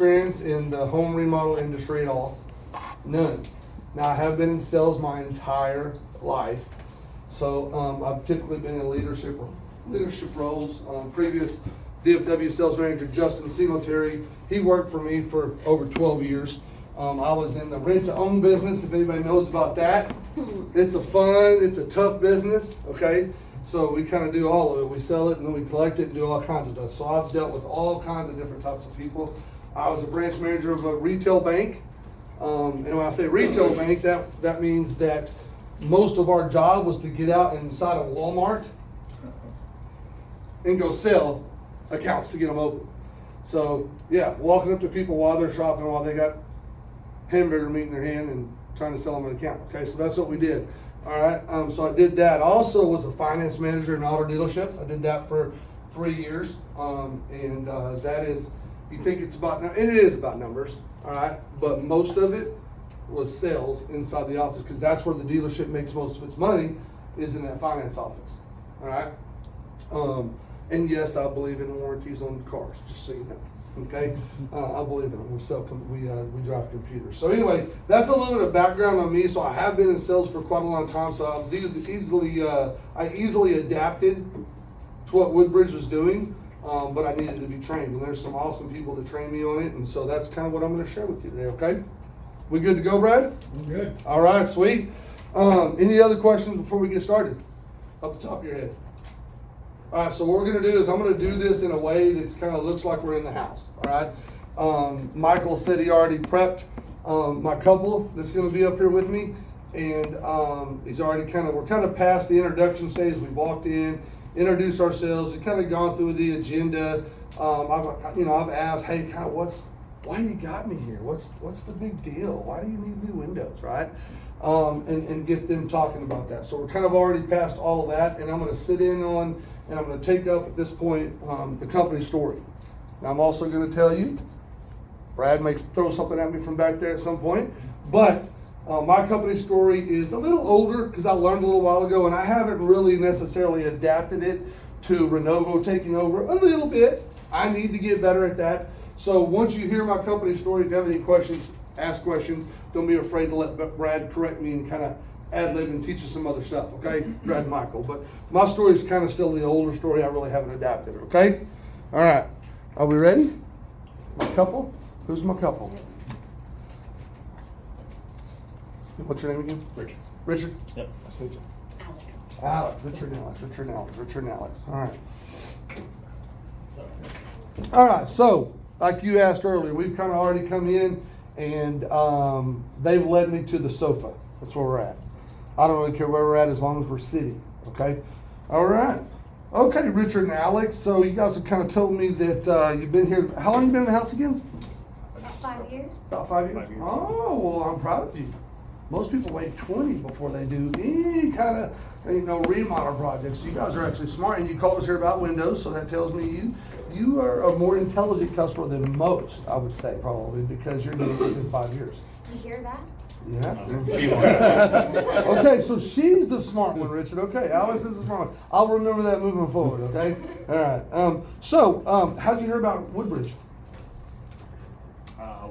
experience in the home remodel industry at all. None. Now, I have been in sales my entire life. So I've typically been in leadership roles. Previous DFW sales manager, Justin Singletary, he worked for me for over 12 years. I was in the rent-to-own business, if anybody knows about that. It's a tough business, okay? So we kind of do all of it. We sell it and then we collect it and do all kinds of stuff. So I've dealt with all kinds of different types of people. I was a branch manager of a retail bank. And when I say retail bank, that means that most of our job was to get out inside of Walmart and go sell accounts to get them open. So yeah, walking up to people while they're shopping, while they got hamburger meat in their hand and trying to sell them an account. Okay, so that's what we did. All right, so I did that. I also was a finance manager in an auto dealership. I did that for 3 years. And that is, you think it's about, and it is about numbers, all right, but most of it was sales inside the office, because that's where the dealership makes most of its money, is in that finance office. All right. And yes, I believe in warranties on cars, just so you know. Okay, I believe in them. We drive computers. So anyway, that's a little bit of background on me. So I have been in sales for quite a long time. So I was easily adapted to what Woodbridge was doing, but I needed to be trained. And there's some awesome people that train me on it. And so that's kind of what I'm going to share with you today. Okay, we good to go, Brad? We're good. All right, sweet. Any other questions before we get started? Off the top of your head. All right, so what we're going to do is I'm going to do this in a way that's kind of looks like we're in the house. All right. Michael said he already prepped my couple that's going to be up here with me, and he's already we're kind of past the introduction stage. We walked in, introduced ourselves, we've kind of gone through the agenda. I've asked, hey, kind of why you got me here? What's the big deal? Why do you need new windows, right? And get them talking about that. So we're kind of already past all of that, and I'm going to sit in on, and I'm going to take up at this point the company story. Now I'm also going to tell you, Brad may throw something at me from back there at some point, but my company story is a little older because I learned a little while ago, and I haven't really necessarily adapted it to Renovo taking over a little bit. I need to get better at that. So once you hear my company story, if you have any questions, ask questions. Don't be afraid to let Brad correct me and kind of ad-lib and teach us some other stuff, okay? Brad and Michael. But my story is kind of still the older story. I really haven't adapted it, okay? All right. Are we ready? My couple? Who's my couple? What's your name again? Richard. Richard? Yep. Nice to meet you. Alex. Richard and Alex. All right. All right, so like you asked earlier, we've kind of already come in, and they've led me to the sofa. That's where we're at. I don't really care where we're at as long as we're sitting, okay? All right. Okay, Richard and Alex, so you guys have kind of told me that you've been here. How long have you been in the house again? About 5 years. About 5 years? 5 years. Oh, well, I'm proud of you. Most people wait 20 before they do any kind of, remodel projects. You guys are actually smart, and you called us here about windows, so that tells me you are a more intelligent customer than most, I would say, probably, because you're doing it within 5 years. You hear that? Yeah. Okay, so she's the smart one, Richard. Okay, Alex is the smart one. I'll remember that moving forward, okay? All right. So, how'd you hear about Woodbridge?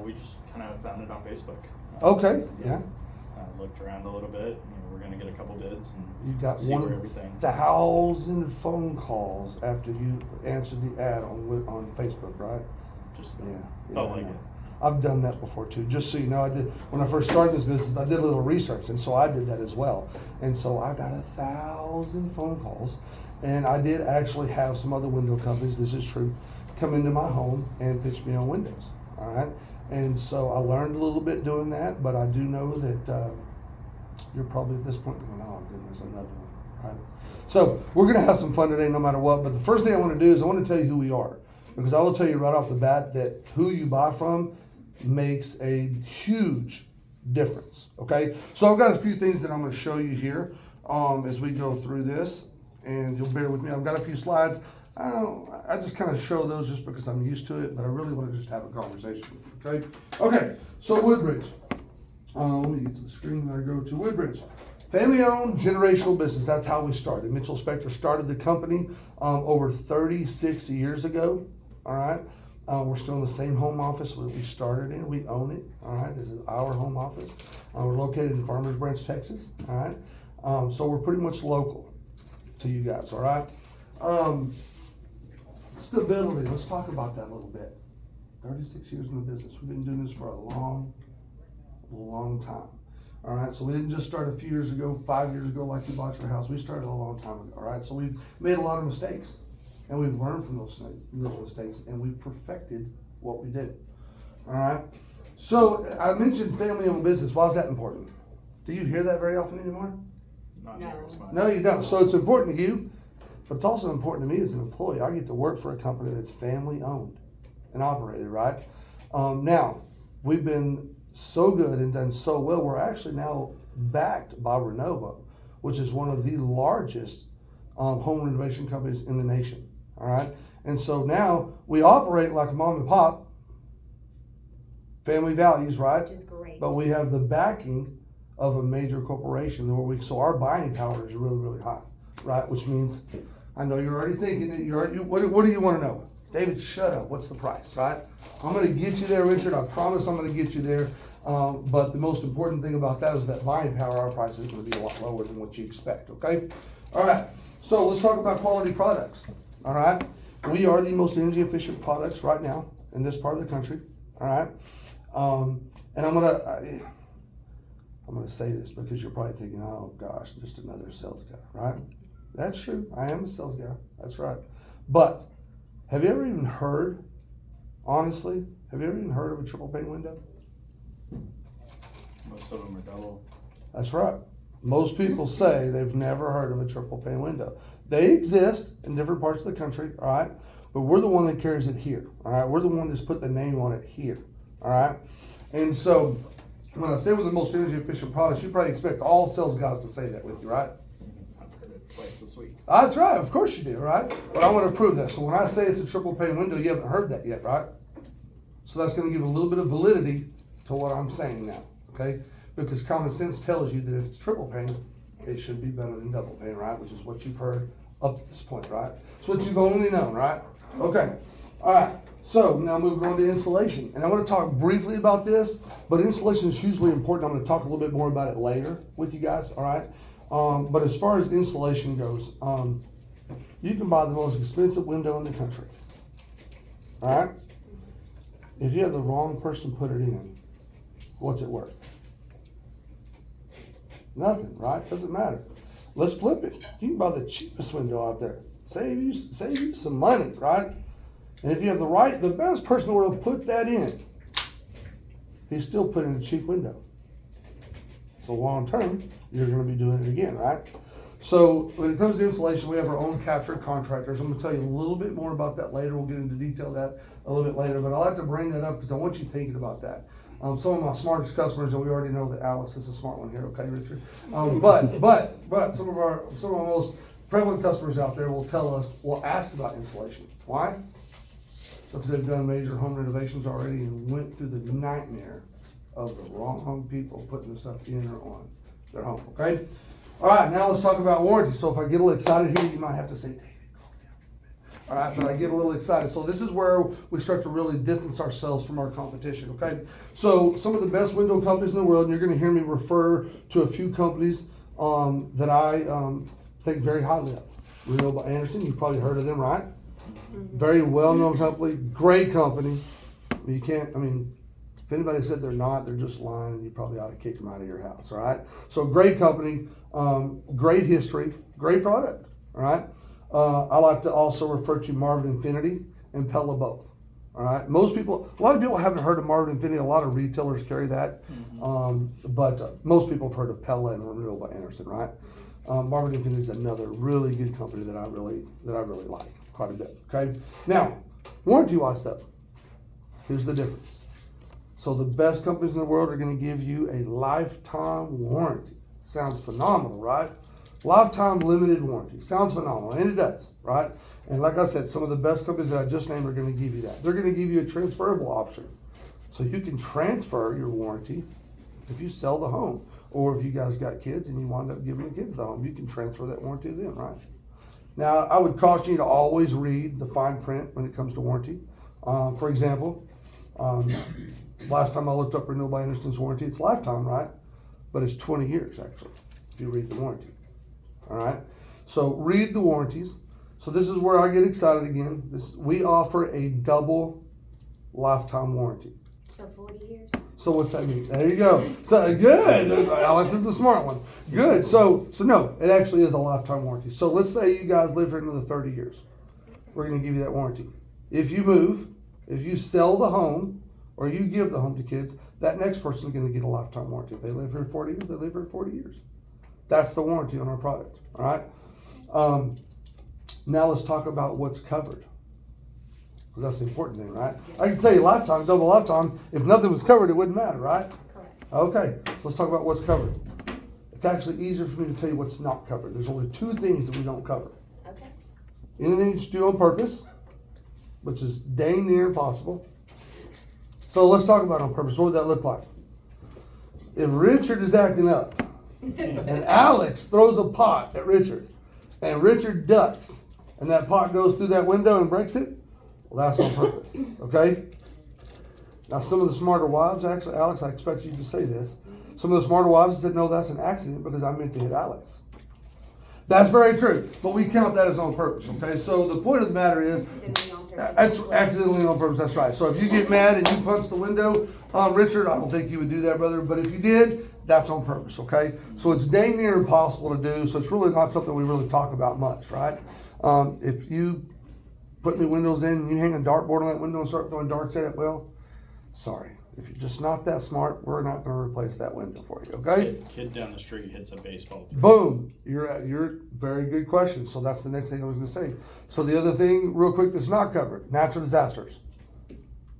We just kind of found it on Facebook. Okay, yeah. Looked around a little bit. We're going to get a couple bids and You got see where everything. 1,000 phone calls after you answered the ad on Facebook, right? Just Yeah. felt yeah, like I know. it. I've done that before too. Just so you know, I did when I first started this business. I did a little research, and so I did that as well. And so I got 1,000 phone calls, and I did actually have some other window companies. This is true. Come into my home and pitch me on windows. All right. And so I learned a little bit doing that, but I do know that you're probably at this point going, oh goodness, another one, right? So we're gonna have some fun today no matter what, but the first thing I wanna do is I wanna tell you who we are. Because I will tell you right off the bat that who you buy from makes a huge difference, okay? So I've got a few things that I'm gonna show you here as we go through this, and you'll bear with me. I've got a few slides. I just kind of show those just because I'm used to it, but I really wanna just have a conversation with you, okay? Okay, so Woodbridge. Let me get to the screen that I go to. Woodbridge. Family-owned, generational business. That's how we started. Mitchell Spector started the company over 36 years ago. All right. We're still in the same home office that we started in. We own it. All right, this is our home office. We're located in Farmers Branch, Texas. All right, so we're pretty much local to you guys. All right. Stability. Let's talk about that a little bit. 36 years in the business. We've been doing this for a long time. All right, so we didn't just start a few years ago, 5 years ago, like you bought your house. We started a long time ago. All right, so we've made a lot of mistakes. And we've learned from those mistakes, and we've perfected what we do. All right. So I mentioned family-owned business. Why is that important? Do you hear that very often anymore? Not No. near as much. No, you don't. So it's important to you, but it's also important to me as an employee. I get to work for a company that's family-owned and operated. Right. Now we've been so good and done so well. We're actually now backed by Renovo, which is one of the largest home renovation companies in the nation. All right. And so now we operate like mom and pop, family values, right? Which is great. But we have the backing of a major corporation so our buying power is really, really high, right? Which means, I know you're already thinking that what do you want to know? David, shut up. What's the price, right? I'm going to get you there, Richard. I promise I'm going to get you there. But the most important thing about that is that buying power, our price is going to be a lot lower than what you expect, okay? All right. So let's talk about quality products. All right, we are the most energy efficient products right now in this part of the country. All right, and I'm gonna say this because you're probably thinking, oh gosh, just another sales guy, right? That's true. I am a sales guy. That's right. But have you ever even heard, honestly, have you ever even heard of a triple pane window? Most of them are double. That's right. Most people say they've never heard of a triple pane window. They exist in different parts of the country, all right? But we're the one that carries it here, all right? We're the one that's put the name on it here, all right? And so when I say we're the most energy efficient products, you probably expect all sales guys to say that with you, right? I've heard it twice this week. That's right, of course you do, right? But I want to prove that. So when I say it's a triple pane window, you haven't heard that yet, right? So that's going to give a little bit of validity to what I'm saying now, okay? Because common sense tells you that if it's triple pane, it should be better than double pane, right? Which is what you've heard up to this point, right? It's what you've only known, right? Okay. All right. So now moving on to insulation. And I want to talk briefly about this, but insulation is hugely important. I'm going to talk a little bit more about it later with you guys, all right? But as far as insulation goes, you can buy the most expensive window in the country, all right? If you have the wrong person put it in, what's it worth? Nothing, right? Doesn't matter. Let's flip it. You can buy the cheapest window out there. Save you some money, right? And if you have the best person in the world put that in, he's still putting a cheap window. So long term, you're going to be doing it again, right? So when it comes to insulation, we have our own capture contractors. I'm going to tell you a little bit more about that later. We'll get into detail of that a little bit later, but I like to bring that up because I want you thinking about that. Some of my smartest customers, and we already know that Alex is a smart one here, okay, Richard? But some of our most prevalent customers out there will ask about insulation. Why? Because they've done major home renovations already and went through the nightmare of the wrong people putting the stuff in or on their home, okay? All right, now let's talk about warranty. So if I get a little excited here, you might have to say, David, calm down. All right, but I get a little excited. So this is where we start to really distance ourselves from our competition, okay? So some of the best window companies in the world, and you're gonna hear me refer to a few companies that I think very highly of. Renovo by Anderson, you've probably heard of them, right? Very well-known company, great company. If anybody said they're not, they're just lying, and you probably ought to kick them out of your house, all right? So great company, great history, great product, all right? I like to also refer to Marvin Infinity and Pella both, all right? A lot of people haven't heard of Marvin Infinity. A lot of retailers carry that, but most people have heard of Pella and Renovo by Anderson, right? Marvin Infinity is another really good company that I really like quite a bit, okay? Now, warranty-wise though, here's the difference. So the best companies in the world are going to give you a lifetime warranty. Sounds phenomenal, right? Lifetime limited warranty. Sounds phenomenal, and it does, right? And like I said, some of the best companies that I just named are going to give you that. They're going to give you a transferable option. So you can transfer your warranty if you sell the home. Or if you guys got kids and you wind up giving the kids the home, you can transfer that warranty to them, right? Now, I would caution you to always read the fine print when it comes to warranty. For example, last time I looked up renewal by instance warranty, it's lifetime, right? But it's 20 years actually, if you read the warranty. All right. So read the warranties. So this is where I get excited again. We offer a double lifetime warranty. So 40 years? So what's that mean? There you go. So good. Alex is a smart one. Good. So no, it actually is a lifetime warranty. So let's say you guys live here another 30 years. We're going to give you that warranty. If you move, if you sell the home, or you give the home to kids, that next person is going to get a lifetime warranty. If they live here 40 years, they live here 40 years. That's the warranty on our product. All right. Now let's talk about what's covered. Because that's the important thing, right? I can tell you lifetime, double lifetime. If nothing was covered, it wouldn't matter, right? Correct. Okay, so let's talk about what's covered. It's actually easier for me to tell you what's not covered. There's only two things that we don't cover. Okay. Anything that you do on purpose, which is dang near impossible. So let's talk about on purpose. What would that look like? If Richard is acting up and Alex throws a pot at Richard and Richard ducks and that pot goes through that window and breaks it, well, that's on purpose, okay? Now, some of the smarter wives, actually, Alex, I expect you to say this. Some of the smarter wives said, no, that's an accident because I meant to hit Alex. That's very true, but we count that as on purpose, okay? So the point of the matter is, Accidentally on purpose. that's accidentally on purpose, that's right. So if you get mad and you punch the window on Richard, I don't think you would do that, brother, but if you did, that's on purpose, okay? So it's dang near impossible to do, so it's really not something we really talk about much, right? If you put new windows in and you hang a dartboard on that window and start throwing darts at it, well, sorry. If you're just not that smart, we're not going to replace that window for you, okay? Kid down the street hits a baseball through. Boom. You're very good question. So that's the next thing I was going to say. So the other thing, real quick, that's not covered, natural disasters.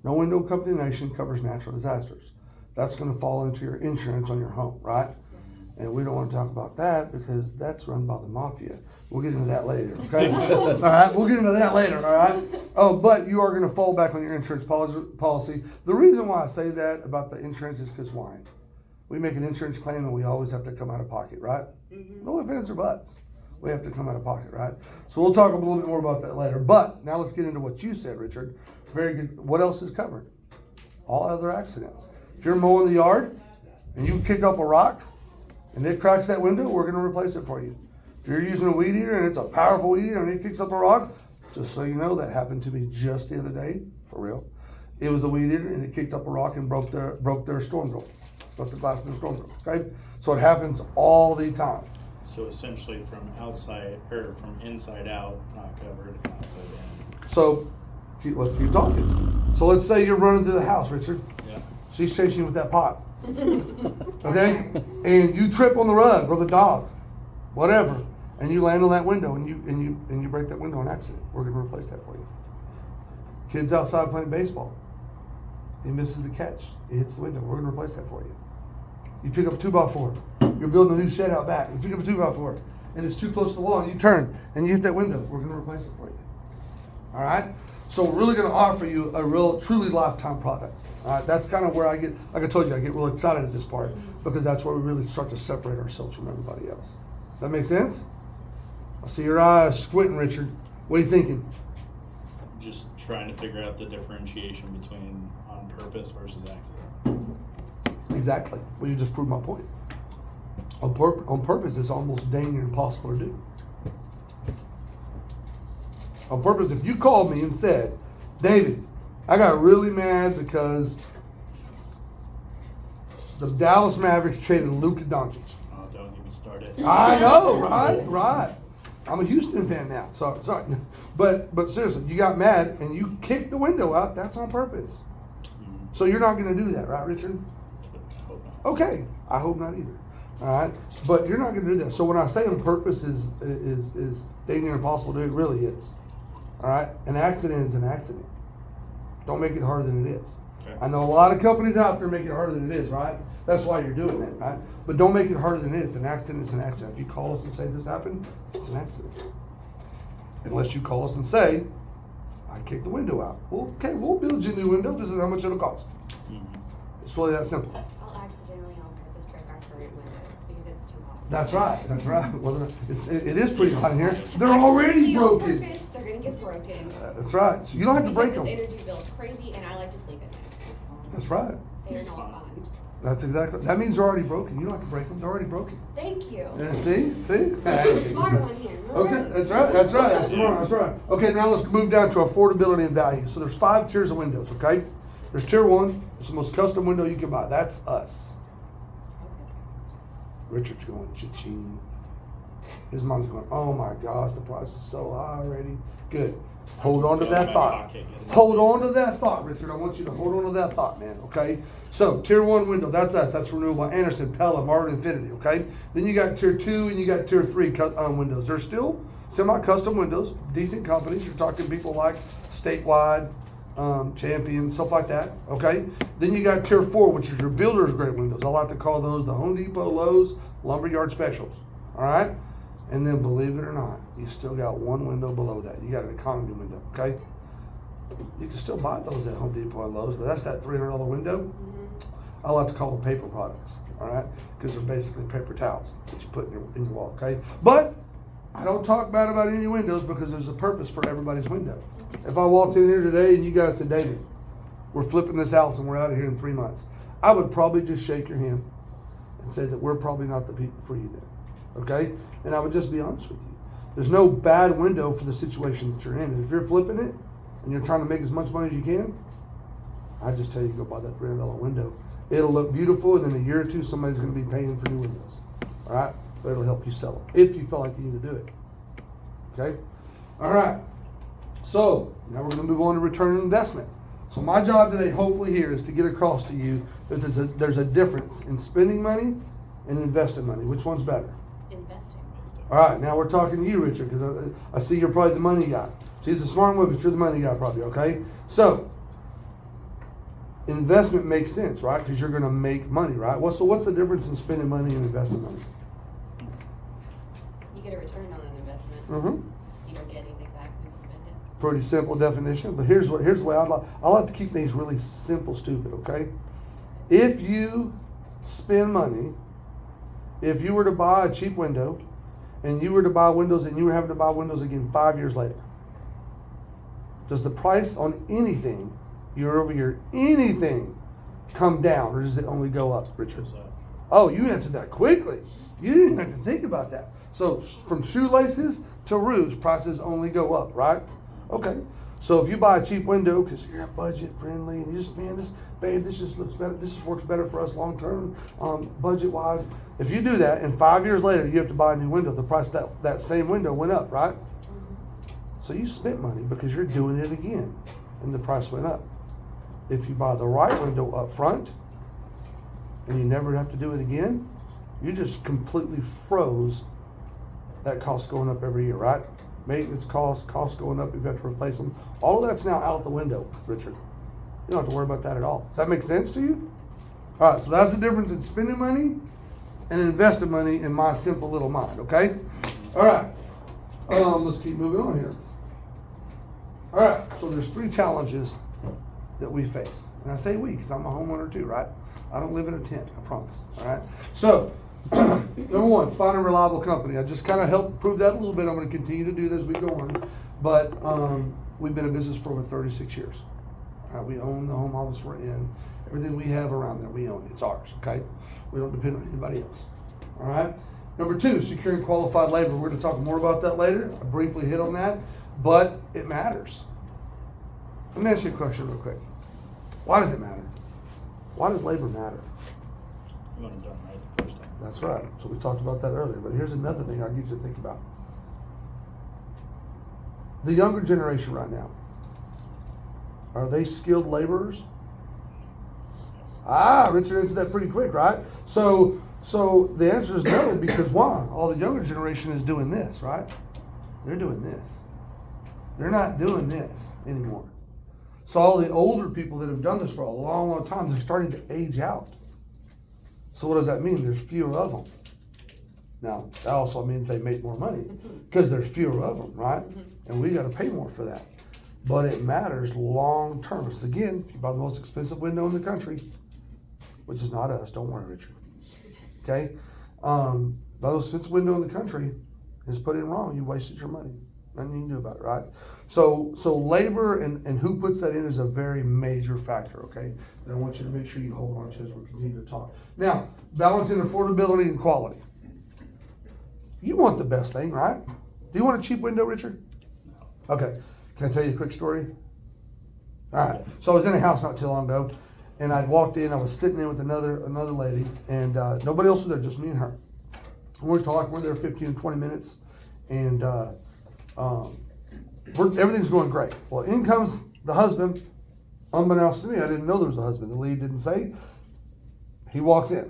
No window company in the nation covers natural disasters. That's going to fall into your insurance on your home, right? And we don't want to talk about that because that's run by the mafia. We'll get into that later, okay? All right, we'll get into that later, all right? Oh, but you are going to fall back on your insurance policy. The reason why I say that about the insurance is because why? We make an insurance claim and we always have to come out of pocket, right? No ifs, ands, or buts. We have to come out of pocket, right? So we'll talk a little bit more about that later. But now let's get into what you said, Richard. Very good. What else is covered? All other accidents. If you're mowing the yard and you kick up a rock and it cracks that window, we're going to replace it for you. If you're using a weed eater and it's a powerful weed eater and it kicks up a rock, just so you know, that happened to me just the other day, for real. It was a weed eater and it kicked up a rock and broke their storm door, broke the glass of their storm door. Okay, so it happens all the time. So essentially from outside, or from inside out, not covered, outside in. So let's keep talking. So let's say you're running through the house, Richard. Yeah. She's chasing you with that pot. Okay, and you trip on the rug or the dog, whatever. And you land on that window and you break that window on accident. We're going to replace that for you. Kids outside playing baseball. He misses the catch. He hits the window. We're going to replace that for you. You pick up a 2x4. You're building a new shed out back. You pick up a 2x4 and it's too close to the wall and you turn and you hit that window. We're going to replace it for you. All right? So we're really going to offer you a real, truly lifetime product. All right? That's kind of where I get, like I told you, I get real excited at this part because that's where we really start to separate ourselves from everybody else. Does that make sense? I see your eyes squinting, Richard. What are you thinking? Just trying to figure out the differentiation between on purpose versus accident. Exactly. Well, you just proved my point. On purpose, it's almost dang near impossible to do. On purpose, if you called me and said, David, I got really mad because the Dallas Mavericks traded Luka Doncic. Oh, don't get me started. I know, right? Right. I'm a Houston fan now. Sorry. But seriously, you got mad and you kicked the window out. That's on purpose. So you're not going to do that, right, Richard? Hope not. Okay. I hope not either. All right. But you're not going to do that. So when I say on purpose is dang near impossible to do, it really is. All right. An accident is an accident. Don't make it harder than it is. Okay. I know a lot of companies out there make it harder than it is, right? That's why you're doing it, right? But don't make it harder than it is. An accident is an accident. If you call us and say this happened, it's an accident. Unless you call us and say, I kicked the window out. Well, okay, we'll build you a new window. This is how much it'll cost. It's really that simple. I'll accidentally on purpose break our current windows because it's too hot. That's right. That's right. Well, it is pretty hot in here. They're Accidentally already on broken. purpose, they're gonna get broken. That's right. So you don't have to break Because them. this energy bill is crazy and I like to sleep at night. That's right. They are It's not fine. fun. That's exactly. That means they're already broken. You don't have to break them. They're already broken. Thank you. Yeah, see? The smart one here. Okay, remember? that's right. That's smart. That's right. Okay, now let's move down to affordability and value. So there's 5 tiers of windows, okay? There's tier 1. It's the most custom window you can buy. That's us. Richard's going cha-ching. His mom's going, oh my gosh, the price is so high already. Good. Hold on to that thought. Hold on to that thought, Richard. I want you to hold on to that thought, man, okay? So, tier 1 window, that's us. That's Renewable, Anderson, Pella, Martin, Infinity, okay? Then you got tier 2 and you got tier 3 windows. They're still semi-custom windows, decent companies. You're talking people like Statewide, Champion, stuff like that, okay? Then you got tier 4, which is your builder's grade windows. I like to call those the Home Depot, Lowe's, Lumberyard Specials, all right? And then believe it or not, you still got 1 window below that. You got an economy window, okay? You can still buy those at Home Depot and Lowe's, but that's that $300 window. I like to call them paper products, all right? Because they're basically paper towels that you put in your wall, okay? But I don't talk bad about any windows because there's a purpose for everybody's window. If I walked in here today and you guys said, David, we're flipping this house and we're out of here in 3 months, I would probably just shake your hand and say that we're probably not the people for you then, okay? And I would just be honest with you. There's no bad window for the situation that you're in. And if you're flipping it and you're trying to make as much money as you can, I just tell you go buy that $300 window. It'll look beautiful, and in a year or 2, somebody's going to be paying for new windows. All right? But it'll help you sell them if you feel like you need to do it. Okay? All right. So now we're going to move on to return on investment. So my job today, hopefully here, is to get across to you that there's a difference in spending money and investing money. Which one's better? Investing. All right, now we're talking to you, Richard, because I see you're probably the money guy. She's a smart one, but you're the money guy probably, okay? So, investment makes sense, right? Because you're going to make money, right? What's the difference in spending money and investing money? You get a return on an investment. Mm-hmm. You don't get anything back when you spend it. Pretty simple definition, but here's the way I like to keep things really simple, stupid, okay? If you spend money, if you were to buy a cheap window, and you were to buy windows and you were having to buy windows again 5 years later, does the price on anything, year over year, anything come down, or does it only go up, Richard? Oh, you answered that quickly. You didn't have to think about that. So from shoelaces to roofs, prices only go up, right? Okay. So if you buy a cheap window because you're budget friendly and you just, man, this just looks better. This just works better for us long term, budget wise. If you do that and 5 years later you have to buy a new window, the price of that same window went up, right? So you spent money because you're doing it again and the price went up. If you buy the right window up front and you never have to do it again, you just completely froze that cost going up every year, right? Maintenance costs going up, you've got to replace them. All of that's now out the window, Richard. You don't have to worry about that at all. Does that make sense to you? All right, so that's the difference in spending money and investing money in my simple little mind, okay? All right, let's keep moving on here. All right, so there's 3 challenges that we face. And I say we because I'm a homeowner too, right? I don't live in a tent, I promise, all right? So, number 1, find a reliable company. I just kind of helped prove that a little bit. I'm going to continue to do this as we go on. But we've been in business for over 36 years. We own the home office we're in. Everything we have around there, we own it. It's ours, okay? We don't depend on anybody else, all right? Number 2, securing qualified labor. We're going to talk more about that later. I briefly hit on that, but it matters. Let me ask you a question real quick. Why does it matter? Why does labor matter? You want it done right the first time. That's right. So we talked about that earlier. But here's another thing I'll get you to think about. The younger generation right now, are they skilled laborers? Richard answered that pretty quick, right? So the answer is no, because why? All the younger generation is doing this, right? They're doing this. They're not doing this anymore. So all the older people that have done this for a long, long time, they're starting to age out. So what does that mean? There's fewer of them. Now, that also means they make more money because there's fewer of them, right? And we got to pay more for that. But it matters long term. So again, if you buy the most expensive window in the country, which is not us, don't worry, Richard. Okay? Buy the most expensive window in the country is put in wrong. You wasted your money. Nothing you can do about it, right? So labor and who puts that in is a very major factor, okay? And I want you to make sure you hold on to as we continue to talk. Now, balancing affordability and quality. You want the best thing, right? Do you want a cheap window, Richard? Okay. Can I tell you a quick story? All right. So I was in a house not too long ago, and I walked in. I was sitting in with another lady, and nobody else was there, just me and her. And we're talking. We're there 15, 20 minutes, and everything's going great. Well, in comes the husband. Unbeknownst to me, I didn't know there was a husband. The lead didn't say. He walks in.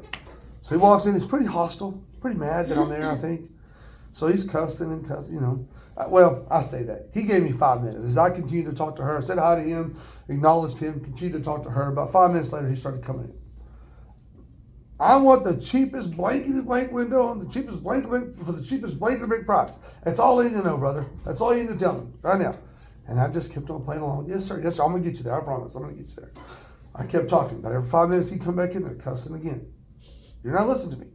So he walks in. He's pretty hostile, pretty mad that I'm there, I think. So he's cussing and cussing, you know. Well, I say that. He gave me 5 minutes. As I continued to talk to her, I said hi to him, acknowledged him, continued to talk to her. About 5 minutes later, he started coming in. I want the cheapest blanket window on the cheapest blanket for the cheapest blanket price. That's all I need to know, brother. That's all you need to tell me right now. And I just kept on playing along. Yes, sir. Yes, sir. I'm going to get you there. I promise. I'm going to get you there. I kept talking. About every 5 minutes, he'd come back in there cussing again. You're not listening to me.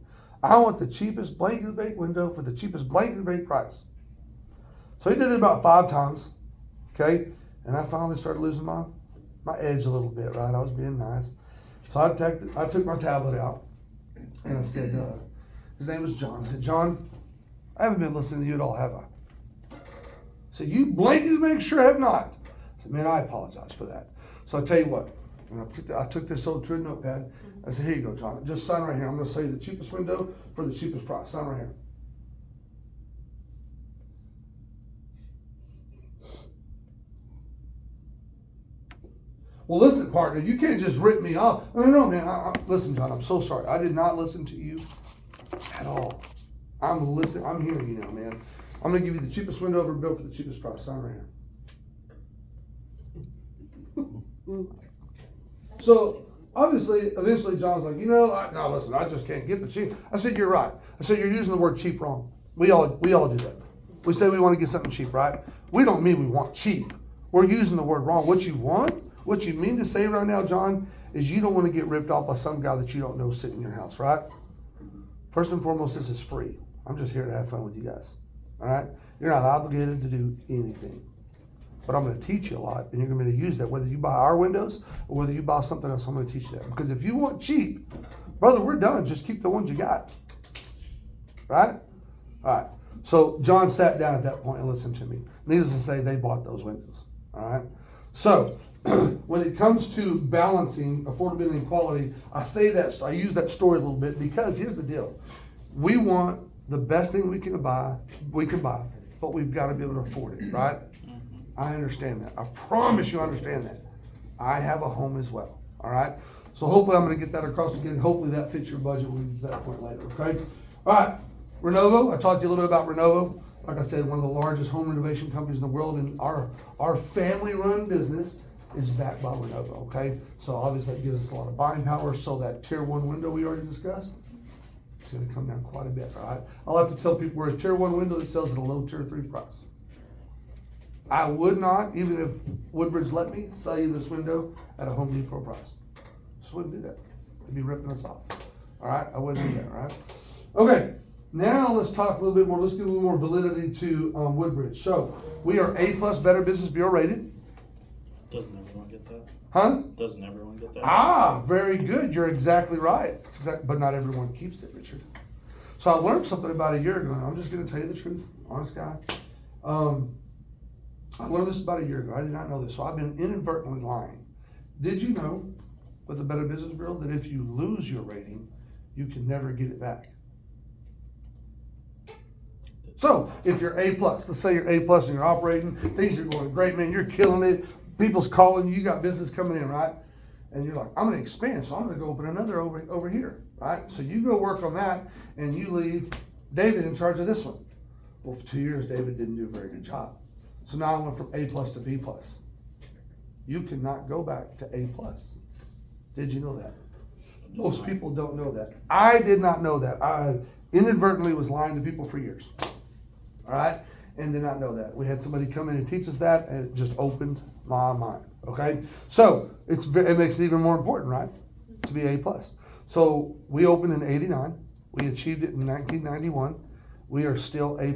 I want the cheapest blanket window for the cheapest blanket price. So he did it about 5 times. Okay. And I finally started losing my edge a little bit, right? I was being nice. So I took my tablet out. And I said, his name was John. I said, John, I haven't been listening to you at all, have I? I said, you blankly make sure I have not. I said, man, I apologize for that. So I tell you what, and I took this old True notepad. I said, here you go, John. Just sign right here. I'm going to say the cheapest window for the cheapest price. Sign right here. Well, listen, partner, you can't just rip me off. No, man. Listen, John, I'm so sorry. I did not listen to you at all. I'm hearing you now, man. I'm going to give you the cheapest window ever built for the cheapest price. Sign right here. So, obviously, eventually, John's like, no, listen, I just can't get the cheap. I said, you're right. I said, you're using the word cheap wrong. We all do that. We say we want to get something cheap, right? We don't mean we want cheap. We're using the word wrong. What you mean to say right now, John, is you don't want to get ripped off by some guy that you don't know sitting in your house, right? First and foremost, this is free. I'm just here to have fun with you guys, all right? You're not obligated to do anything. But I'm going to teach you a lot, and you're going to be able to use that, whether you buy our windows or whether you buy something else. I'm going to teach you that. Because if you want cheap, brother, we're done. Just keep the ones you got, right? All right. So John sat down at that point and listened to me. Needless to say, they bought those windows, all right? So when it comes to balancing affordability and quality, I use that story a little bit because here's the deal. We want the best thing we can buy, but we've got to be able to afford it, right? I understand that. I promise you I understand that. I have a home as well, all right? So hopefully I'm going to get that across again. Hopefully that fits your budget when we get to that point later, okay? All right, Renovo. I talked to you a little bit about Renovo. Like I said, one of the largest home renovation companies in the world, and our family-run business is backed by Renovo, okay? So obviously that gives us a lot of buying power. So that tier 1 window we already discussed, it's going to come down quite a bit, all right? I'll have to tell people we're a tier 1 window that sells at a low tier 3 price. I would not, even if Woodbridge let me, sell you this window at a Home Depot price. Just wouldn't do that. It'd be ripping us off. All right? I wouldn't do that, all right? Okay, now let's talk a little bit more. Let's give a little more validity to Woodbridge. So, we are A+ Better Business Bureau rated. Doesn't everyone get that? Huh? Doesn't everyone get that? Ah, very good. You're exactly right. But not everyone keeps it, Richard. So I learned something about a year ago, and I'm just going to tell you the truth. Honest guy. I learned this about a year ago. I did not know this, so I've been inadvertently lying. Did you know, with the Better Business Bureau, that if you lose your rating, you can never get it back? So, if you're A+, let's say you're A+ and you're operating, things are going great, man, you're killing it, people's calling you got business coming in, right? And you're like, I'm going to expand, so I'm going to go open another over here, right? So you go work on that, and you leave David in charge of this one. Well, for 2 years, David didn't do a very good job. So now I went from A+ to B+. You cannot go back to A+. Did you know that? Most people don't know that. I did not know that. I inadvertently was lying to people for years. All right? And did not know that. We had somebody come in and teach us that, and it just opened my mind. Okay? So it makes it even more important, right? To be A+. So we opened in '89. We achieved it in 1991. We are still A+.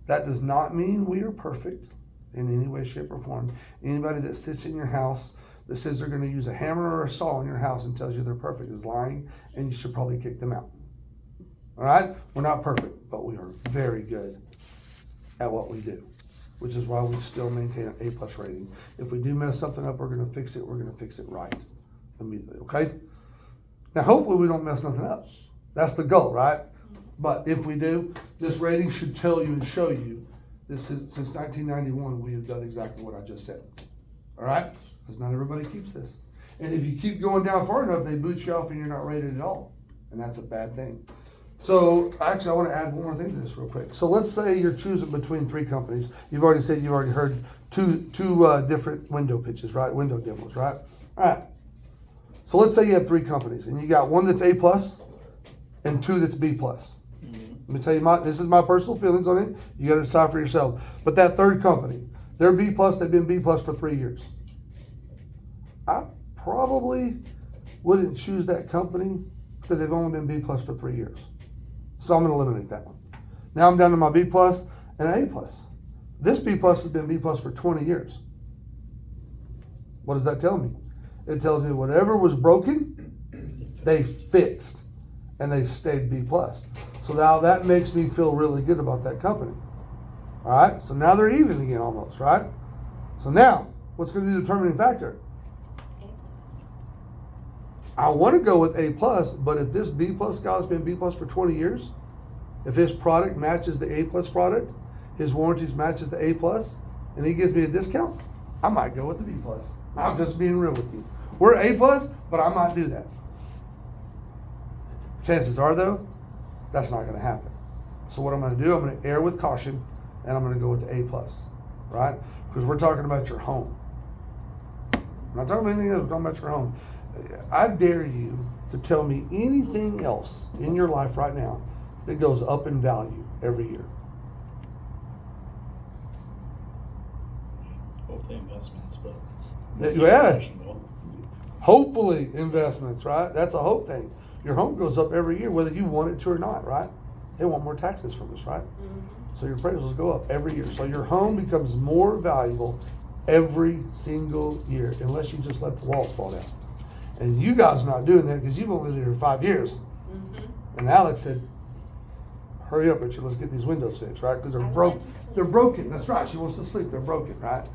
That does not mean we are perfect in any way, shape, or form. Anybody that sits in your house that says they're gonna use a hammer or a saw in your house and tells you they're perfect is lying, and you should probably kick them out. All right? We're not perfect, but we are very good at what we do, which is why we still maintain an A+ rating. If we do mess something up, we're gonna fix it right immediately, okay? Now, hopefully we don't mess nothing up. That's the goal, right? But if we do, this rating should tell you and show you this is, since 1991, we have done exactly what I just said. All right? Because not everybody keeps this. And if you keep going down far enough, they boot you off and you're not rated at all. And that's a bad thing. So actually, I want to add one more thing to this real quick. So let's say you're choosing between 3 companies. You've already heard two different window pitches, right? Window demos, right? All right. So let's say you have 3 companies and you got one that's A+ and 2 that's B+. Let me tell you this is my personal feelings on it. You got to decide for yourself. But that third company, they're B+, they've been B+ for 3 years. I probably wouldn't choose that company because they've only been B+ for 3 years. So I'm going to eliminate that one. Now I'm down to my B+ and A+. This B+ has been B+ for 20 years. What does that tell me? It tells me whatever was broken, they fixed and they stayed B+. So now that makes me feel really good about that company. All right, so now they're even again almost, right? So now, what's going to be the determining factor? I want to go with A+, but if this B+ guy's been B+ for 20 years, if his product matches the A+ product, his warranties matches the A+, and he gives me a discount, I might go with the B+. I'm just being real with you. We're A+, but I might do that. Chances are, though, that's not going to happen. So what I'm going to do, I'm going to err with caution, and I'm going to go with the A+, right? Because we're talking about your home. I'm not talking about anything else, we're talking about your home. I dare you to tell me anything else in your life right now that goes up in value every year. Hopefully investments, but Yeah. Hopefully investments, right? That's a hope thing. Your home goes up every year, whether you want it to or not, right? They want more taxes from us, right? So your appraisals go up every year. So your home becomes more valuable every single year, unless you just let the walls fall down. And you guys are not doing that because you've only lived here 5 years. And Alex said, hurry up, Richard, let's get these windows fixed, right? Because they're broke. They're broken. That's right. She wants to sleep. They're broken, right?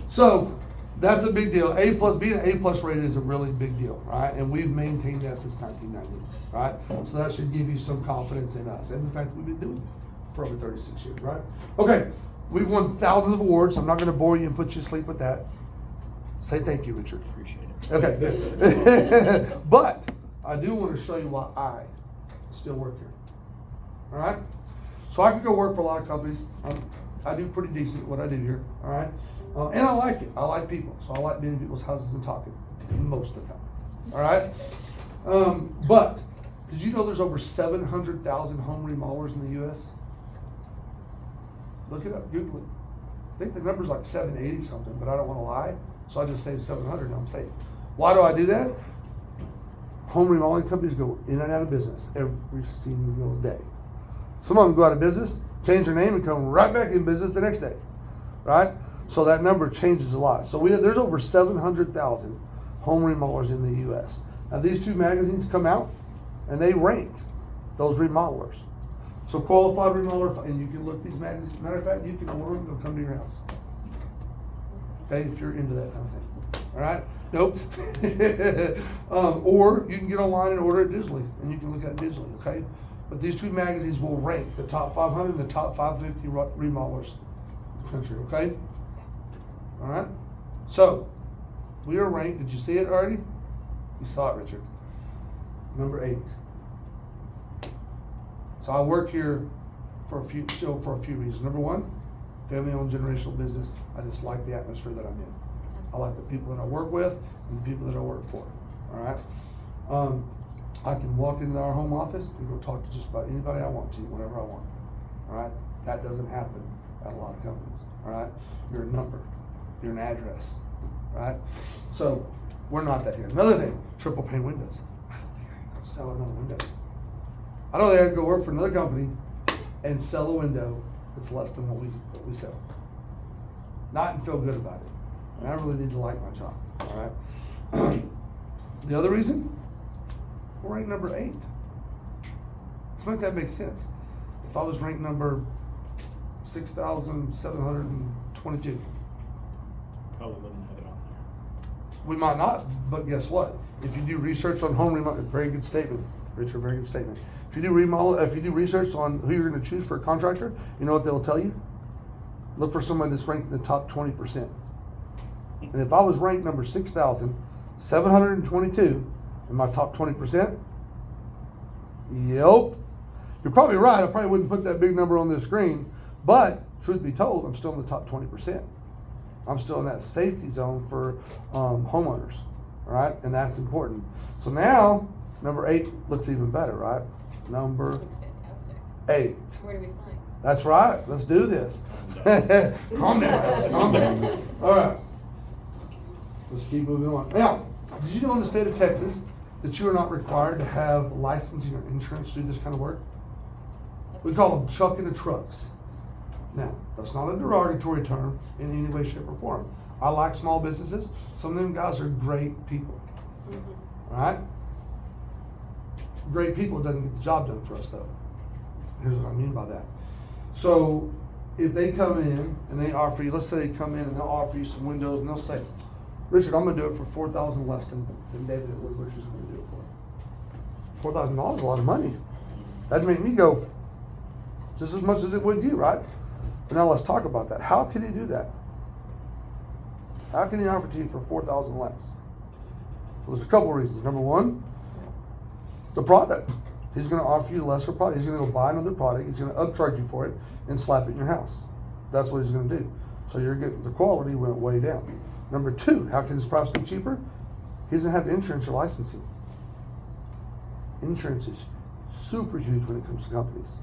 So that's a big deal. Being an A+ rated is a really big deal, right? And we've maintained that since 1990, right? So that should give you some confidence in us and the fact that we've been doing it for over 36 years, right? Okay, we've won thousands of awards. I'm not going to bore you and put you to sleep with that. Say thank you, Richard. appreciate it. Okay, good. But I do want to show you why I still work here. All right? So I could go work for a lot of companies. I do pretty decent at what I do here. All right? And I like it. I like people. So I like being in people's houses and talking most of the time. All right? But did you know there's over 700,000 home remodelers in the U.S.? Look it up. Google it. I think the number's like 780 something, but I don't want to lie. So I just say 700 and I'm safe. Why do I do that? Home remodeling companies go in and out of business every single day. Some of them go out of business, change their name, and come right back in business the next day, right? So that number changes a lot. So there's over 700,000 home remodelers in the U.S. Now these 2 magazines come out, and they rank those remodelers. So Qualified Remodeler, and you can look these magazines. Matter of fact, you can order them, they'll come to your house. Okay, if you're into that kind of thing. All right? Nope. Or you can get online and order it digitally, and you can look at it digitally, okay? But these 2 magazines will rank the top 500 and the top 550 remodelers in the country, okay? All right? So, we are ranked, did you see it already? You saw it, Richard. Number 8. So I work here for a few reasons. Number 1, family-owned generational business. I just like the atmosphere that I'm in. I like the people that I work with and the people that I work for. All right. I can walk into our home office and go talk to just about anybody I want to, whenever I want. All right. That doesn't happen at a lot of companies. All right. You're a number. You're an address. All right. So we're not that here. Another thing, triple pane windows. I don't think I can go sell another window. I don't think I can go work for another company, and sell a window that's less than what we sell. Not and feel good about it. And I really need to like my job, all right? The other reason, we're ranked number 8. Let's make that make sense. If I was ranked number 6,722, Probably wouldn't have it on we might not, but guess what? If you do research on home remodel, very good statement, Richard, very good statement. If you do research on who you're gonna choose for a contractor, you know what they'll tell you? Look for somebody that's ranked in the top 20%. And if I was ranked number 6,722 in my top 20%, yep, you're probably right. I probably wouldn't put that big number on this screen, but truth be told, I'm still in the top 20%. I'm still in that safety zone for homeowners, all right? And that's important. So now, number 8 looks even better, right? Number Looks fantastic. 8. Where do we sign? That's right. Let's do this. Calm down. Calm down. All right. Let's keep moving on. Now, did you know in the state of Texas that you are not required to have licensing or insurance to do this kind of work? We call them chucking the trucks. Now, that's not a derogatory term in any way, shape, or form. I like small businesses. Some of them guys are great people. All right? Great people doesn't get the job done for us, though. Here's what I mean by that. So, if they come in and they offer you, let's say they come in and they'll offer you some windows and they'll say, Richard, I'm going to do it for $4,000 less than David at Woodbridge is going to do it for. $4,000 is a lot of money. That'd make me go just as much as it would you, right? But now let's talk about that. How can he do that? How can he offer to you for $4,000 less? Well, there's a couple of reasons. Number one, the product. He's going to offer you a lesser product. He's going to go buy another product. He's going to upcharge you for it and slap it in your house. That's what he's going to do. So you're getting the quality went way down. Number two, how can his price be cheaper? He doesn't have insurance or licensing. Insurance is super huge when it comes to companies.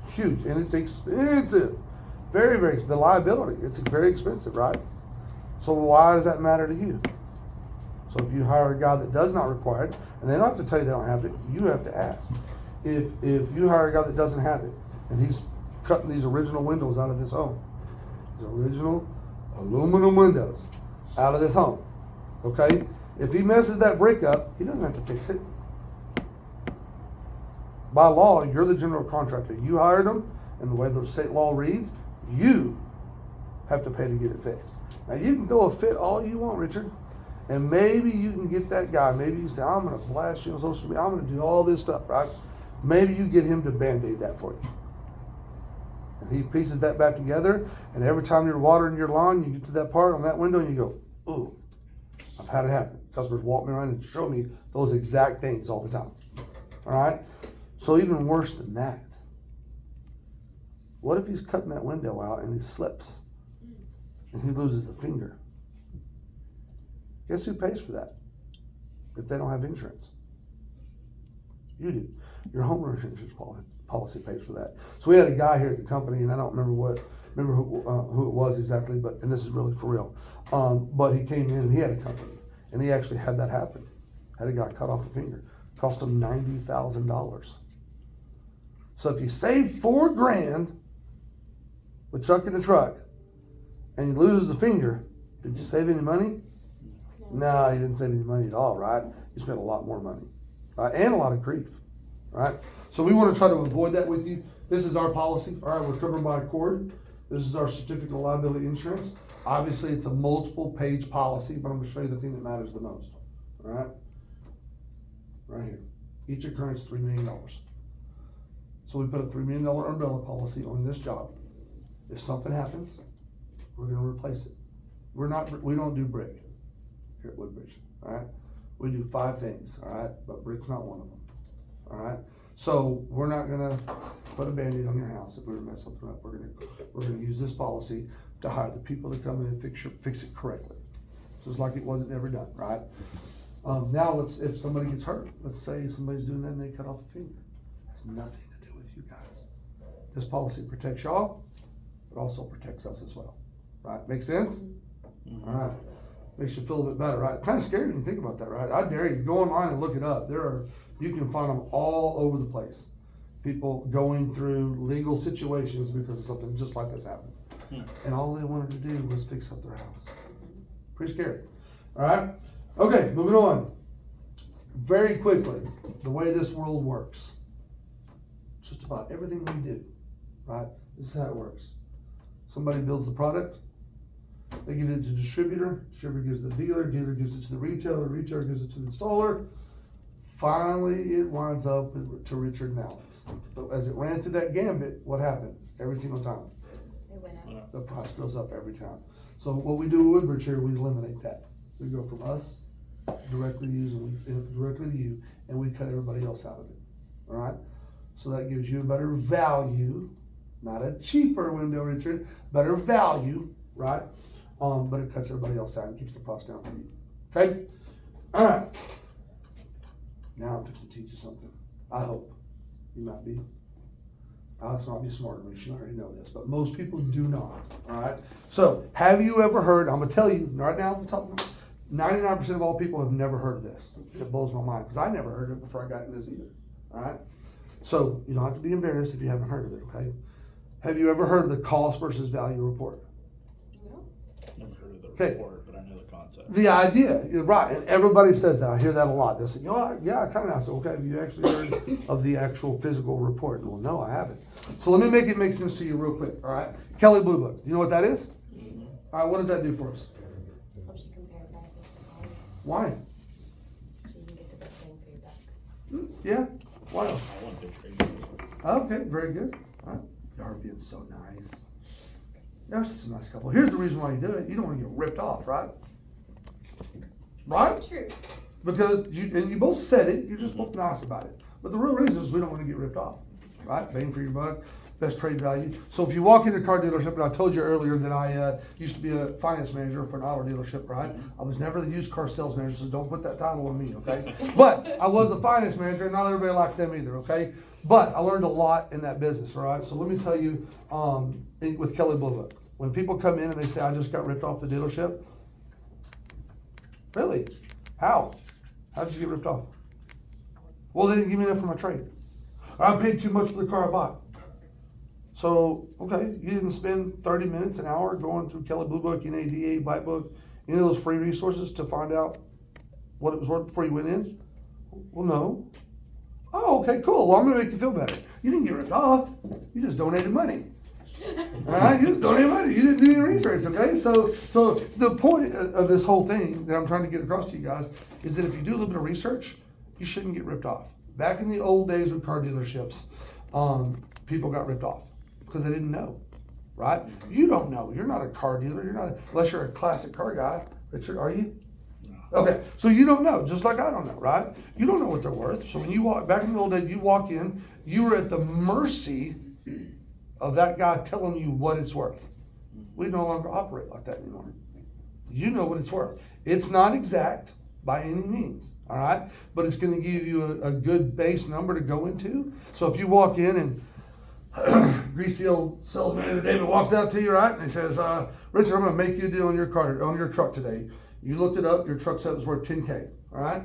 Huge, and it's expensive. Very, very, the liability, it's very expensive, right? So why does that matter to you? So if you hire a guy that does not require it, and they don't have to tell you they don't have it, you have to ask. If you hire a guy that doesn't have it, and he's cutting these original windows out of this home, these original aluminum windows out of this home, okay? If he messes that brick up, he doesn't have to fix it. By law, you're the general contractor. You hired him, and the way the state law reads, you have to pay to get it fixed. Now, you can throw a fit all you want, Richard, and maybe you can get that guy. Maybe you say, I'm going to blast you on social media. I'm going to do all this stuff, right? Maybe you get him to Band-Aid that for you. And he pieces that back together, and every time you're watering your lawn, you get to that part on that window, and you go, ooh, I've had it happen. Customers walk me around and show me those exact things all the time, all right? So even worse than that, what if he's cutting that window out and he slips and he loses a finger? Guess who pays for that if they don't have insurance? You do. Your homeowner's insurance policy pays for that. So we had a guy here at the company, and I don't remember who it was exactly, and this is really for real. But he came in and he had a company, and he actually had that happen. Had a guy cut off a finger. Cost him $90,000. So if you save $4,000 with chucking the truck and he loses a finger, did you save any money? No, you didn't save any money at all, right? You spent a lot more money, right? And a lot of grief, right? So we want to try to avoid that with you. This is our policy. All right, we're covered by Accord. This is our certificate of liability insurance. Obviously, it's a multiple page policy, but I'm going to show you the thing that matters the most. All right? Right here. Each occurrence, $3 million. So we put a $3 million umbrella policy on this job. If something happens, we're going to replace it. We don't do brick here at Woodbridge, all right? We do 5 things, all right? But brick's not one of them, all right? So we're not going to put a Band-Aid on your house if we were to mess something up. We're going to use this policy to hire the people to come in and fix it correctly, just like it wasn't ever done, right? Now if somebody gets hurt, let's say somebody's doing that and they cut off a finger. It has nothing to do with you guys. This policy protects y'all, but also protects us as well, right? Make sense? Mm-hmm. All right. Makes you feel a bit better, right? Kind of scary when you think about that, right? I dare you, go online and look it up. You can find them all over the place. people going through legal situations because of something just like this happened. And all they wanted to do was fix up their house. Pretty scary. All right? Okay, moving on. Very quickly, the way this world works. Just about everything we do, right? This is how it works. Somebody builds the product. They give it to the distributor. Distributor gives it to the dealer. Dealer gives it to the retailer. Retailer gives it to the installer. Finally, it winds up to Richard and Alex. So as it ran through that gambit, what happened? Every single time. It went up. The price goes up every time. So what we do with Woodbridge here, we eliminate that. We go from us directly to you, and we cut everybody else out of it. All right? So that gives you a better value, not a cheaper window, Richard, better value, right? But it cuts everybody else out and keeps the price down for you. Okay? All right. Now I'm fixing to teach you something. I hope. You might be. Alex might be smarter than me. She already know this, but most people do not. All right. So, have you ever heard? I'm gonna tell you right now. 99% of all people have never heard of this. It blows my mind because I never heard of it before I got into this either. All right. So you don't have to be embarrassed if you haven't heard of it. Okay. Have you ever heard of the cost versus value report? No. Never heard of the Okay. report, but I know the concept. The idea, you're right, and everybody says that. I hear that a lot. They say, yeah, I kind of. I said, okay, have you actually heard of the actual physical report? Well, no, I haven't. So let me make it make sense to you real quick, all right? Kelley Blue Book, you know what that is? Mm-hmm. All right, what does that do for us? Helps you compare prices for cars, Why? so you can get the best bang for your buck. Yeah, why? I want good trade. Okay, very good. All right. Y'all are being so nice. Y'all just a nice couple. Here's the reason why you do it. You don't want to get ripped off, right? Right? True. Because you both said it, you're just both nice about it. But the real reason is we don't want to get ripped off, right? Bang for your buck, best trade value. So if you walk into a car dealership, and I told you earlier that I used to be a finance manager for an auto dealership, right? I was never the used car sales manager, so don't put that title on me, okay? But I was a finance manager, and not everybody likes them either, okay? But I learned a lot in that business, all right? So let me tell you, with Kelley Blue Book, when people come in and they say, I just got ripped off the dealership, really? How? How did you get ripped off? Well, they didn't give me enough for my trade. Or I paid too much for the car I bought. So, okay, you didn't spend 30 minutes, an hour going through Kelley Blue Book, NADA, Black Book, any of those free resources to find out what it was worth before you went in? Well, no. Oh, okay, cool. Well, I'm gonna make you feel better. You didn't get ripped off. You just donated money. All right, you just donated money. You didn't do any research, okay? So the point of this whole thing that I'm trying to get across to you guys is that if you do a little bit of research, you shouldn't get ripped off. Back in the old days with car dealerships, people got ripped off because they didn't know, right? You don't know. You're not a car dealer. You're not, unless you're a classic car guy. Richard, are you? Okay, so you don't know, just like I don't know, right? You don't know what they're worth. So when you walk, back in the old days, you walk in, you were at the mercy of that guy telling you what it's worth. We no longer operate like that anymore. You know what it's worth. It's not exact by any means, all right? But it's gonna give you a good base number to go into. So if you walk in and greasy old sales manager David walks out to you, right? And he says, Richard, I'm gonna make you a deal on your truck today. You looked it up, your truck said it was worth $10K, all right?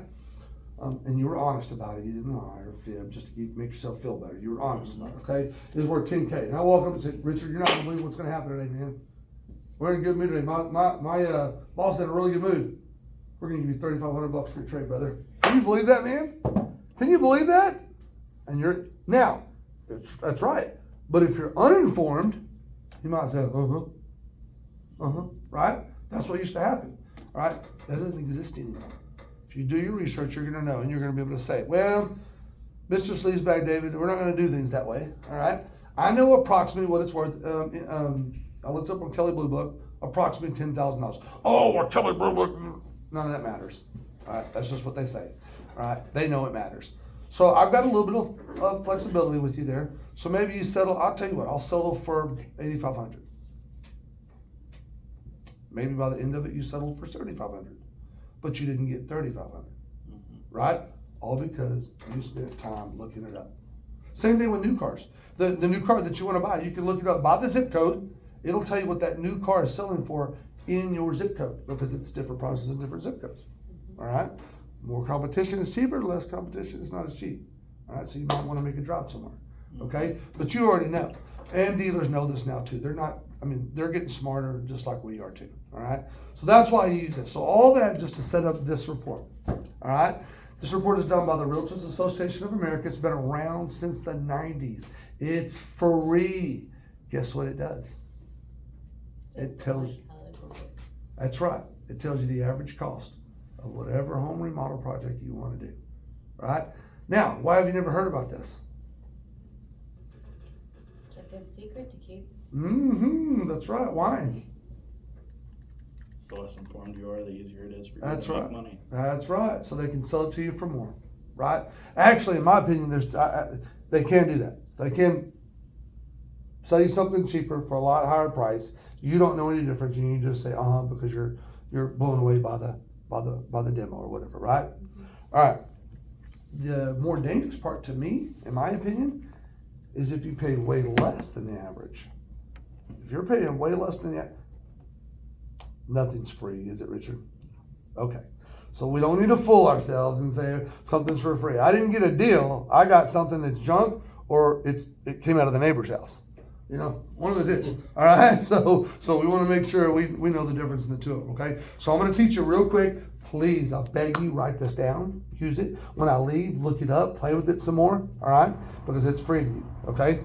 And you were honest about it. You didn't lie or fib just to make yourself feel better. You were honest about it, okay? It was worth $10K. And I walk up and say, Richard, you're not gonna believe what's gonna happen today, man. We're in a good mood today. My boss is in a really good mood. We're gonna give you $3,500 for your trade, brother. Can you believe that, man? Can you believe that? And that's right. But if you're uninformed, you might say, right? That's what used to happen. All right, that doesn't exist anymore. If you do your research, you're going to know, and you're going to be able to say, well, Mr. Sleazebag David, we're not going to do things that way. All right, I know approximately what it's worth. I looked up on Kelley Blue Book, approximately $10,000. Oh, well, Kelley Blue Book, none of that matters. All right, that's just what they say. All right, they know it matters. So I've got a little bit of flexibility with you there. So maybe you settle. I'll tell you what, I'll settle for $8,500. Maybe by the end of it, you settled for $7,500, but you didn't get $3,500, right? All because you spent time looking it up. Same thing with new cars. The new car that you want to buy, you can look it up by the zip code. It'll tell you what that new car is selling for in your zip code because it's different prices in different zip codes. All right? More competition is cheaper, less competition is not as cheap. All right? So you might want to make a drive somewhere. okay? But you already know. And dealers know this now too. They're getting smarter just like we are too, all right? So that's why I use it. So all that just to set up this report, all right? This report is done by the Realtors Association of America. It's been around since the 90s. It's free. Guess what it does? It tells you. That's right. It tells you the average cost of whatever home remodel project you want to do, right? Now, why have you never heard about this? It's a good secret to keep. That's right. Why? The less informed you are, the easier it is for you That's to right. make money. That's right. So they can sell it to you for more, right? Actually, in my opinion, they can do that. They can sell you something cheaper for a lot higher price. You don't know any difference, and you just say, because you're blown away by the demo or whatever, right? All right. The more dangerous part to me, in my opinion, is if you pay way less than the average. If you're paying way less than the nothing's free, is it, Richard? Okay. So we don't need to fool ourselves and say something's for free. I didn't get a deal. I got something that's junk, or it came out of the neighbor's house. You know, one of the two. All right. So we want to make sure we know the difference in the two of them. Okay. So I'm going to teach you real quick. Please, I beg you, write this down. Use it. When I leave, look it up. Play with it some more. All right. Because it's free to you. Okay.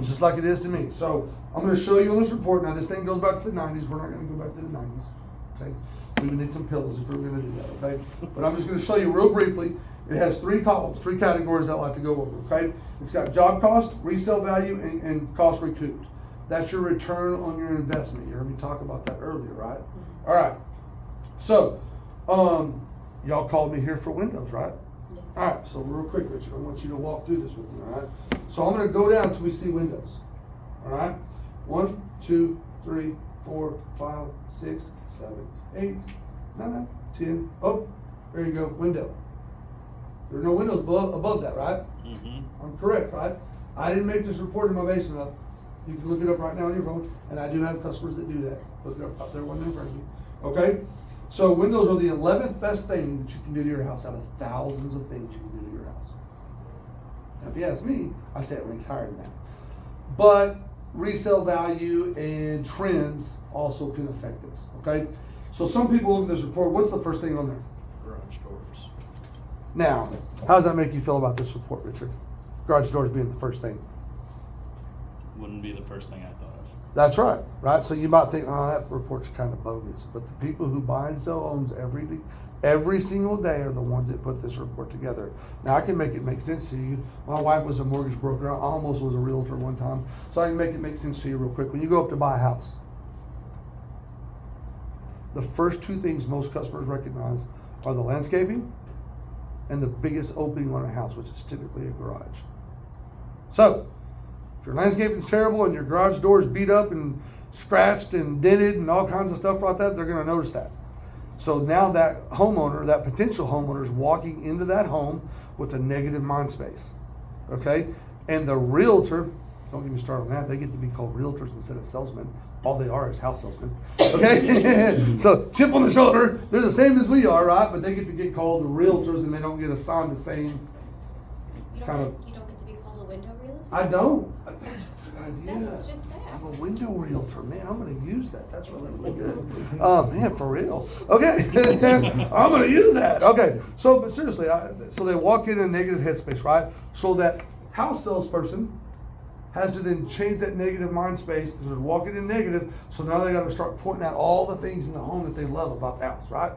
Just like it is to me. So I'm going to show you on this report. Now this thing goes back to the 90s. We're not going to go back to the 90s. Okay. We would need some pillows if we were going to do that. Okay. But I'm just going to show you real briefly. It has 3 columns, 3 categories that I like to go over, okay? It's got job cost, resale value, and cost recouped. That's your return on your investment. You heard me talk about that earlier, right? All right. So, y'all called me here for windows, right? Yes. All right, so real quick, Richard, I want you to walk through this with me, all right? So I'm going to go down until we see windows, all right? 1, 2, 3, 4, 5, 6, 7, 8, 9, 10. Oh, there you go, window. There are no windows above that, right? Mm-hmm. I'm correct, right? I didn't make this report in my basement up. You can look it up right now on your phone, and I do have customers that do that. Look it up there when they're in front of you. Okay? So windows are the 11th best thing that you can do to your house out of thousands of things you can do to your house. Now, if you ask me, I say it ranks higher than that. But resale value and trends also can affect this, okay? So some people look at this report, what's the first thing on there? Garage doors. Now, how does that make you feel about this report, Richard? Garage doors being the first thing. Wouldn't be the first thing I thought of. That's right, right? So you might think, that report's kind of bogus. But the people who buy and sell homes every single day are the ones that put this report together. Now, I can make it make sense to you. My wife was a mortgage broker. I almost was a realtor one time. So I can make it make sense to you real quick. When you go up to buy a house, the first 2 things most customers recognize are the landscaping and the biggest opening on a house, which is typically a garage. So, if your landscaping's terrible and your garage door is beat up and scratched and dented and all kinds of stuff like that, they're going to notice that. So now that homeowner, that potential homeowner, is walking into that home with a negative mind space. Okay? And the realtor, don't get me started on that, they get to be called realtors instead of salesmen. All they are is house salesmen. Okay? So, chip on the shoulder, they're the same as we are, right? But they get to get called realtors and they don't get assigned the same You kind don't of. get to be called a window realtor? I don't. That's a good idea. That's just sad. I'm a window realtor, man. I'm going to use that. That's really, really good. Man, for real. Okay, I'm going to use that. Okay, so but seriously, so they walk in a negative headspace, right? So that house salesperson has to then change that negative mind space. They're walking in negative, so now they got to start pointing out all the things in the home that they love about the house, right?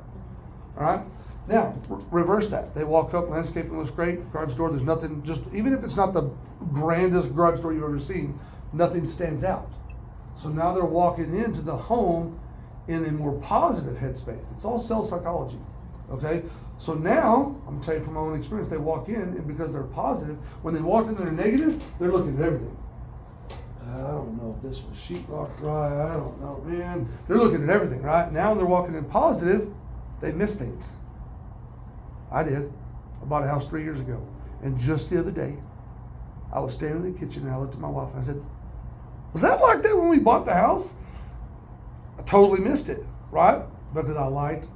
All right. Now, reverse that. They walk up, landscaping looks great, garage door, there's nothing, just even if it's not the grandest garage door you've ever seen, nothing stands out. So now they're walking into the home in a more positive headspace. It's all sales psychology, okay? So now, I'm gonna tell you from my own experience, they walk in, and because they're positive, when they walk in and they're negative, they're looking at everything. I don't know if this was sheetrock right, I don't know, man. They're looking at everything, right? Now they're walking in positive, they miss things. I did. I bought a house 3 years ago. And just the other day, I was standing in the kitchen and I looked at my wife and I said, was that like that when we bought the house? I totally missed it, right? Because I liked,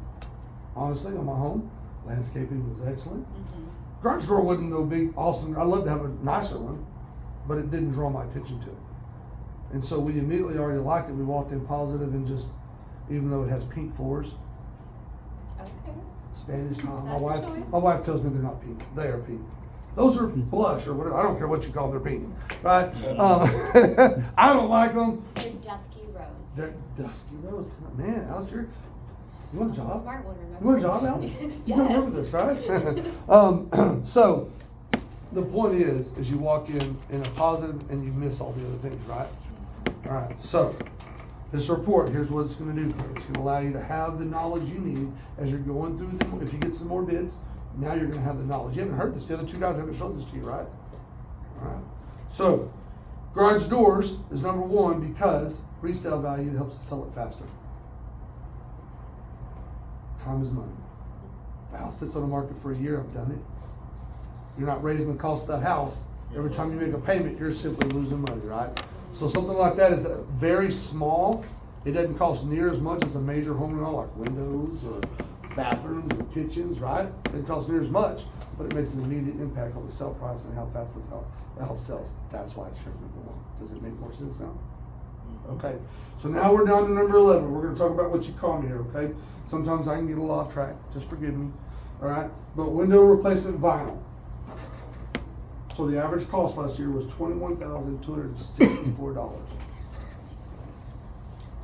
honestly, on my home, landscaping was excellent. Garage door wasn't no big, awesome. I'd love to have a nicer one. but it didn't draw my attention to it. And so we immediately already liked it. We walked in positive and just, even though it has pink floors, Okay. Spanish tile. That's a choice. My wife tells me they're not pink. They are pink. Those are blush or whatever. I don't care what you call them, they're pink, right? I don't like them. They're dusky rose. They're dusky rose. Man, Alex, you want a I'm a job? smart one, remember? You want a job, Alex? You Yes. don't remember this, right? So the point is you walk in a positive and you miss all the other things, right? All right. So this report, here's what it's going to do for you. It's going to allow you to have the knowledge you need as you're going through them. If you get some more bids, now you're going to have the knowledge. You haven't heard this. The other two guys haven't showed this to you, right? All right. So garage doors is number one because resale value helps us sell it faster. Time is money. If a house sits on the market for a year, I've done it. You're not raising the cost of that house. Every time you make a payment, you're simply losing money, right? So something like that is very small. It doesn't cost near as much as a major home remodel like windows or bathrooms or kitchens, right? It doesn't cost near as much, but it makes an immediate impact on the sale price and how fast the house sells. That's why it's number one. Does it make more sense now? Okay, so now we're down to number 11. We're going to talk about what you call me here, okay? Sometimes I can get a little off track. Just forgive me, all right? But window replacement vinyl. So the average cost last year was $21,264.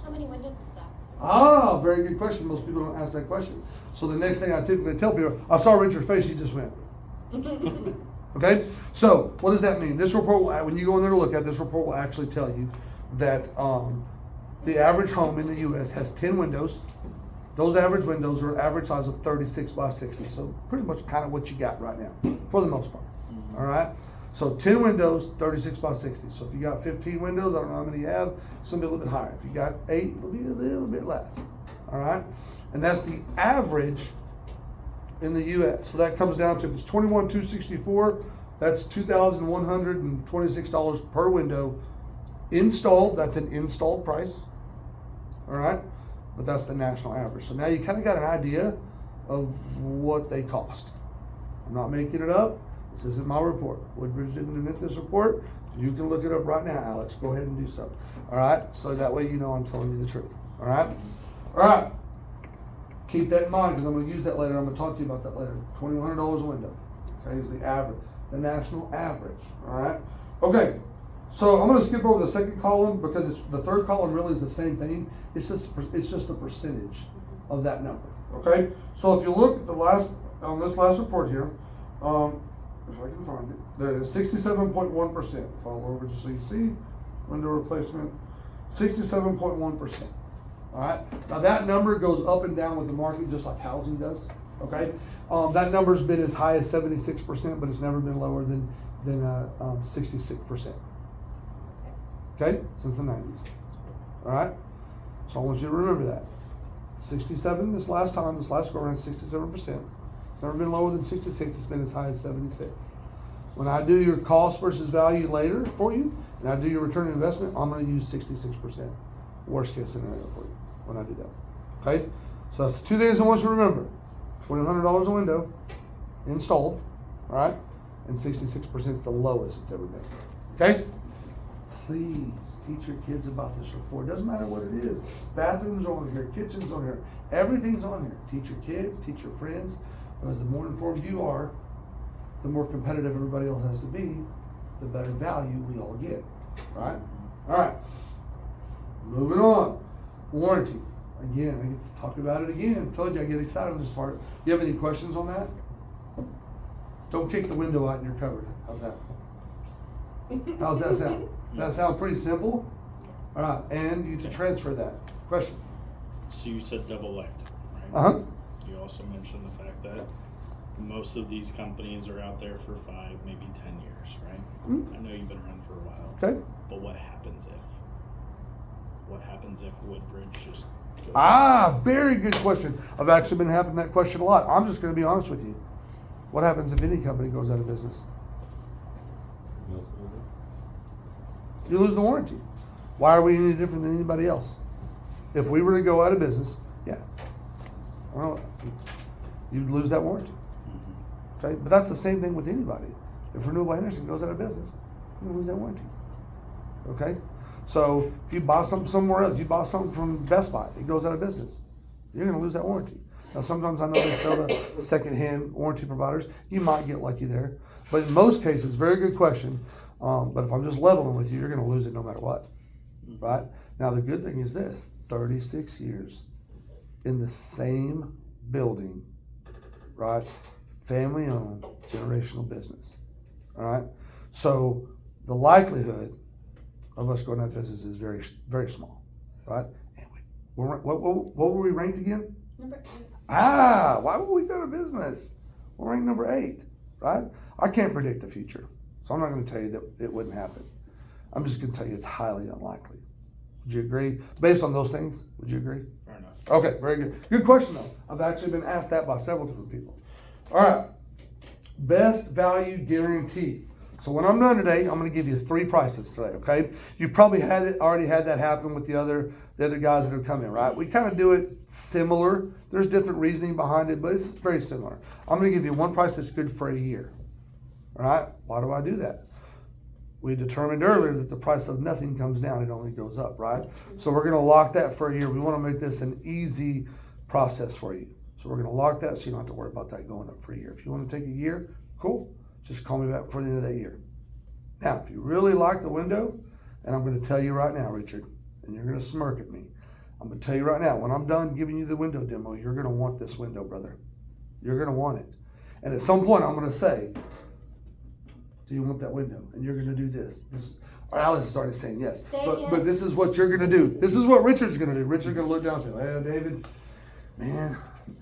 How many windows is that? Ah, very good question. Most people don't ask that question. So the next thing I typically tell people, I saw Richard's face, he just went. Okay, so what does that mean? This report, when you go in there to look at this report, will actually tell you that the average home in the U.S. has 10 windows. Those average windows are average size of 36 by 60. So pretty much kind of what you got right now, for the most part. All right. So 10 windows, 36 by 60. So if you got 15 windows, I don't know how many you have, it's gonna be a little bit higher. If you got 8, it'll be a little bit less. All right. And that's the average in the U.S. So that comes down to, if it's $21,264, that's $2,126 per window. Installed, that's an installed price. All right. But that's the national average. So now you kind of got an idea of what they cost. I'm not making it up. This isn't my report. Woodbridge didn't invent this report. You can look it up right now, Alex. Go ahead and do so. All right? So that way you know I'm telling you the truth. All right? All right. Keep that in mind because I'm going to use that later. I'm going to talk to you about that later. $2,100 a window. Okay, is the average. The national average. All right? Okay. So I'm going to skip over the second column because the third column really is the same thing. It's just the percentage of that number. Okay? So if you look at on this last report here, if I can find it, there it is, 67.1%. Follow over just so you see. Window replacement, 67.1%. All right. Now that number goes up and down with the market just like housing does. Okay. That number's been as high as 76%, but it's never been lower than 66%. Okay, since the 90s. All right. So I want you to remember that. 67 this last go around 67%. It's never been lower than 66. It's been as high as 76. When I do your cost versus value later for you, and I do your return on investment, I'm going to use 66%. Worst case scenario for you when I do that. Okay? So that's the two things I want you to remember. $2,100 a window installed, all right? And 66% is the lowest it's ever been. Okay? Please teach your kids about this report. Doesn't matter what it is. Bathrooms on here, kitchens on here, everything's on here. Teach your kids, teach your friends, because the more informed you are, the more competitive everybody else has to be, the better value we all get. Right? All right. Moving on. Warranty. Again, I get to talk about it again. I told you I get excited on this part. You have any questions on that? Don't kick the window out and you're covered. How's that? How's that sound? Does that sound pretty simple? All right, and you to transfer that. Question? So you said double life, right? Uh-huh. You also mentioned the fact that most of these companies are out there for 5, maybe 10 years, right? Mm-hmm. I know you've been around for a while. Okay. But what happens if? What happens if Woodbridge just goes Very good question. I've actually been having that question a lot. I'm just going to be honest with you. What happens if any company goes out of business? You lose the warranty. Why are we any different than anybody else? If we were to go out of business, yeah, well, you'd lose that warranty. Okay, but that's the same thing with anybody. If Renewable Energy goes out of business, you're gonna lose that warranty. Okay? So if you buy something somewhere else, you buy something from Best Buy, it goes out of business. You're gonna lose that warranty. Now sometimes I know they sell to second-hand warranty providers. You might get lucky there. But in most cases, very good question. But if I'm just leveling with you, you're gonna lose it no matter what. Right? Now the good thing is this, 36 years in the same building, right? Family owned, generational business. All right? So the likelihood of us going out of business is very, very small, right? And what were we ranked again? Number 8. Why would we go to business? We're ranked number 8, right? I can't predict the future, so I'm not going to tell you that it wouldn't happen. I'm just going to tell you it's highly unlikely. Would you agree? Based on those things, would you agree? Fair enough. Okay, very good. Good question though. I've actually been asked that by several different people. All right, best value guarantee. So when I'm done today, I'm going to give you 3 prices today. Okay, you probably already had that happen with the other guys that have come in, right? We kind of do it similar. There's different reasoning behind it, but it's very similar. I'm going to give you one price that's good for a year. All right, why do I do that? We determined earlier that the price of nothing comes down, it only goes up, right? So we're going to lock that for a year. We want to make this an easy process for you. So we're going to lock that so you don't have to worry about that going up for a year. If you want to take a year, cool. Just call me back before the end of that year. Now, if you really like the window, and I'm going to tell you right now, Richard, and you're going to smirk at me, I'm going to tell you right now, when I'm done giving you the window demo, you're going to want this window, brother. You're going to want it. And at some point, I'm going to say, do you want that window? And you're going to do this. Or Alex started saying yes. But this is what you're going to do. This is what Richard's going to do. Richard's going to look down and say, well, David, man, it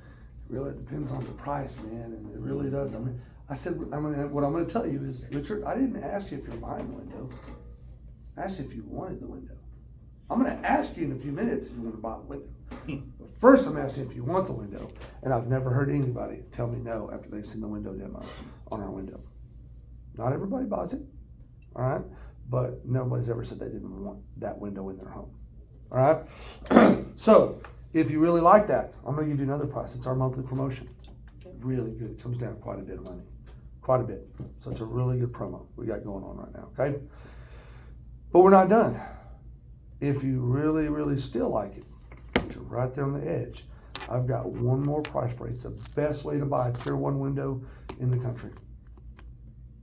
really depends on the price, man. And it really does. I mean, I said, what I'm going to tell you is, Richard, I didn't ask you if you're buying the window. I asked you if you wanted the window. I'm going to ask you in a few minutes if you want to buy the window. But first, I'm asking if you want the window. And I've never heard anybody tell me no after they've seen the window demo on our window. Not everybody buys it, all right? But nobody's ever said they didn't want that window in their home, all right? So if you really like that, I'm going to give you another price. It's our monthly promotion. Really good. It comes down quite a bit of money, quite a bit. So it's a really good promo we got going on right now, okay? But we're not done. If you really, really still like it, you're right there on the edge. I've got one more price for you. It's the best way to buy a tier 1 window in the country.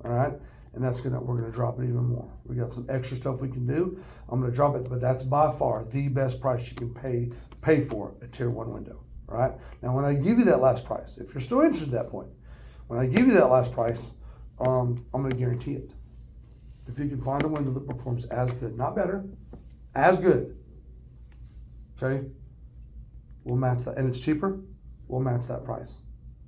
All right, and we're gonna drop it even more. We got some extra stuff we can do. I'm gonna drop it, but that's by far the best price you can pay for a tier 1 window. All right. Now, when I give you that last price, if you're still interested at that point, when I give you that last price, I'm gonna guarantee it. If you can find a window that performs as good, not better, as good, okay, we'll match that, and it's cheaper. We'll match that price.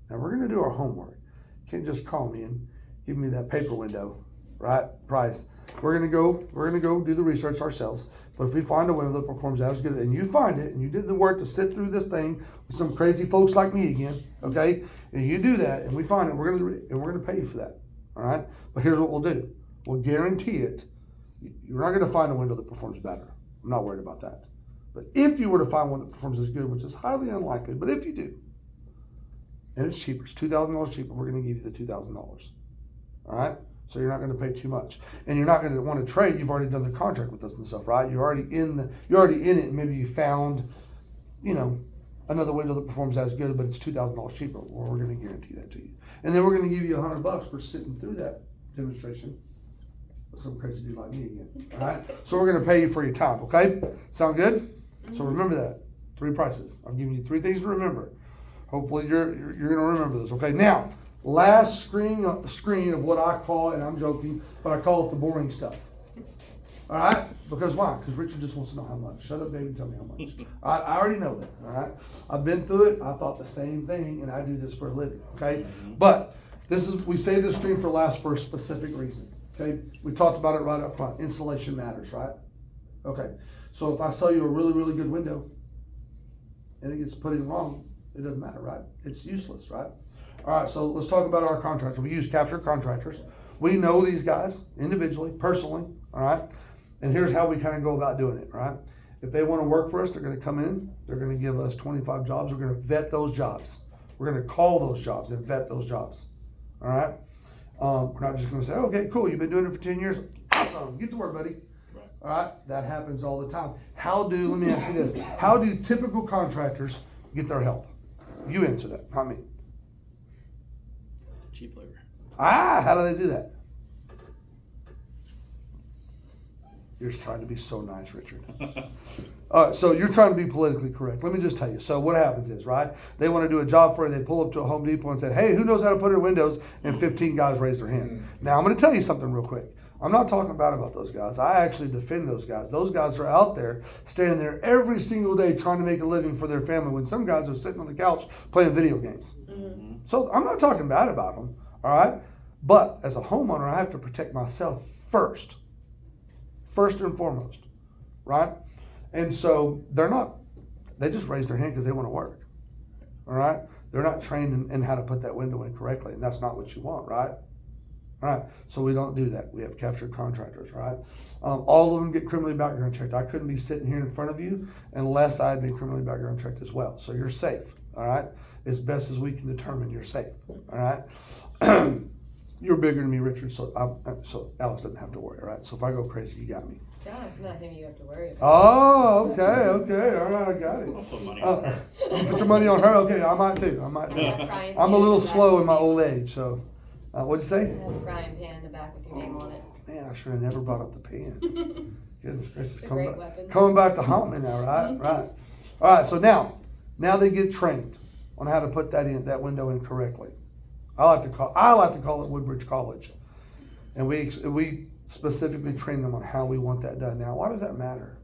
Now we're gonna do our homework. You can't just call me and give me that paper window, right? Price. We're gonna go do the research ourselves. But if we find a window that performs as good, and you find it, and you did the work to sit through this thing with some crazy folks like me again, okay? And you do that, and we find it, we're gonna pay you for that, all right? But here's what we'll do: we'll guarantee it. You're not gonna find a window that performs better. I'm not worried about that. But if you were to find one that performs as good, which is highly unlikely, but if you do, and it's cheaper, it's $2,000 cheaper, we're gonna give you the $2,000. All right, so you're not going to pay too much, and you're not going to want to trade. You've already done the contract with us and stuff, right? You're already in it. And maybe you found, another window that performs as good, but it's $2,000 cheaper. Well, we're going to guarantee that to you, and then we're going to give you $100 for sitting through that demonstration with some crazy dude like me again. All right, so we're going to pay you for your time. Okay, sound good? So remember that 3 prices. I'm giving you 3 things to remember. Hopefully you're going to remember those. Okay, now. Last screen of what I call, and I'm joking, but I call it the boring stuff. All right? Because why? Because Richard just wants to know how much. Shut up, baby, tell me how much. I already know that, all right? I've been through it. I thought the same thing, and I do this for a living, okay? But we save this screen for last for a specific reason, okay? We talked about it right up front. Installation matters, right? Okay. So if I sell you a really, really good window, and it gets put in wrong, it doesn't matter, right? It's useless, right? All right, so let's talk about our contractors. We use capture contractors. We know these guys individually, personally, all right? And here's how we kind of go about doing it, right? If they want to work for us, they're going to come in. They're going to give us 25 jobs. We're going to vet those jobs. We're going to call those jobs and vet those jobs, all right? We're not just gonna say, okay, cool, you've been doing it for 10 years, awesome, get to work, buddy. Right. All right, that happens all the time. Let me ask you this, how do typical contractors get their help? You answer that, not me. Cheap labor. How do they do that? You're just trying to be so nice, Richard. So you're trying to be politically correct. Let me just tell you. So what happens is, right, they want to do a job for you. They pull up to a Home Depot and say, hey, who knows how to put in windows? And 15 guys raise their hand. Now, I'm going to tell you something real quick. I'm not talking bad about those guys. I actually defend those guys. Those guys are out there, standing there every single day trying to make a living for their family when some guys are sitting on the couch playing video games. Mm-hmm. So I'm not talking bad about them, all right? But as a homeowner, I have to protect myself first and foremost, right? And so they just raise their hand because they want to work, all right? They're not trained in how to put that window in correctly, and that's not what you want, right? All right, so we don't do that. We have captured contractors, right? All of them get criminally background checked. I couldn't be sitting here in front of you unless I had been criminally background checked as well. So you're safe, all right? As best as we can determine, you're safe, all right? You're bigger than me, Richard, so Alex doesn't have to worry, all right? So if I go crazy, you got me. No, it's nothing you have to worry about. Oh, okay, all right, I got I'll it. put money on it. Put your money on her, okay, I might too. I'm a little slow in my old age, so, what'd you say? I have a frying pan in the back with your name on it. Man, I should have never brought up the pen. Goodness gracious, It's a great weapon. coming back to haunt me now, right? Right. All right, so now they get trained on how to put that window in correctly. I like to call it Woodbridge College, and we specifically train them on how we want that done. Now, why does that matter?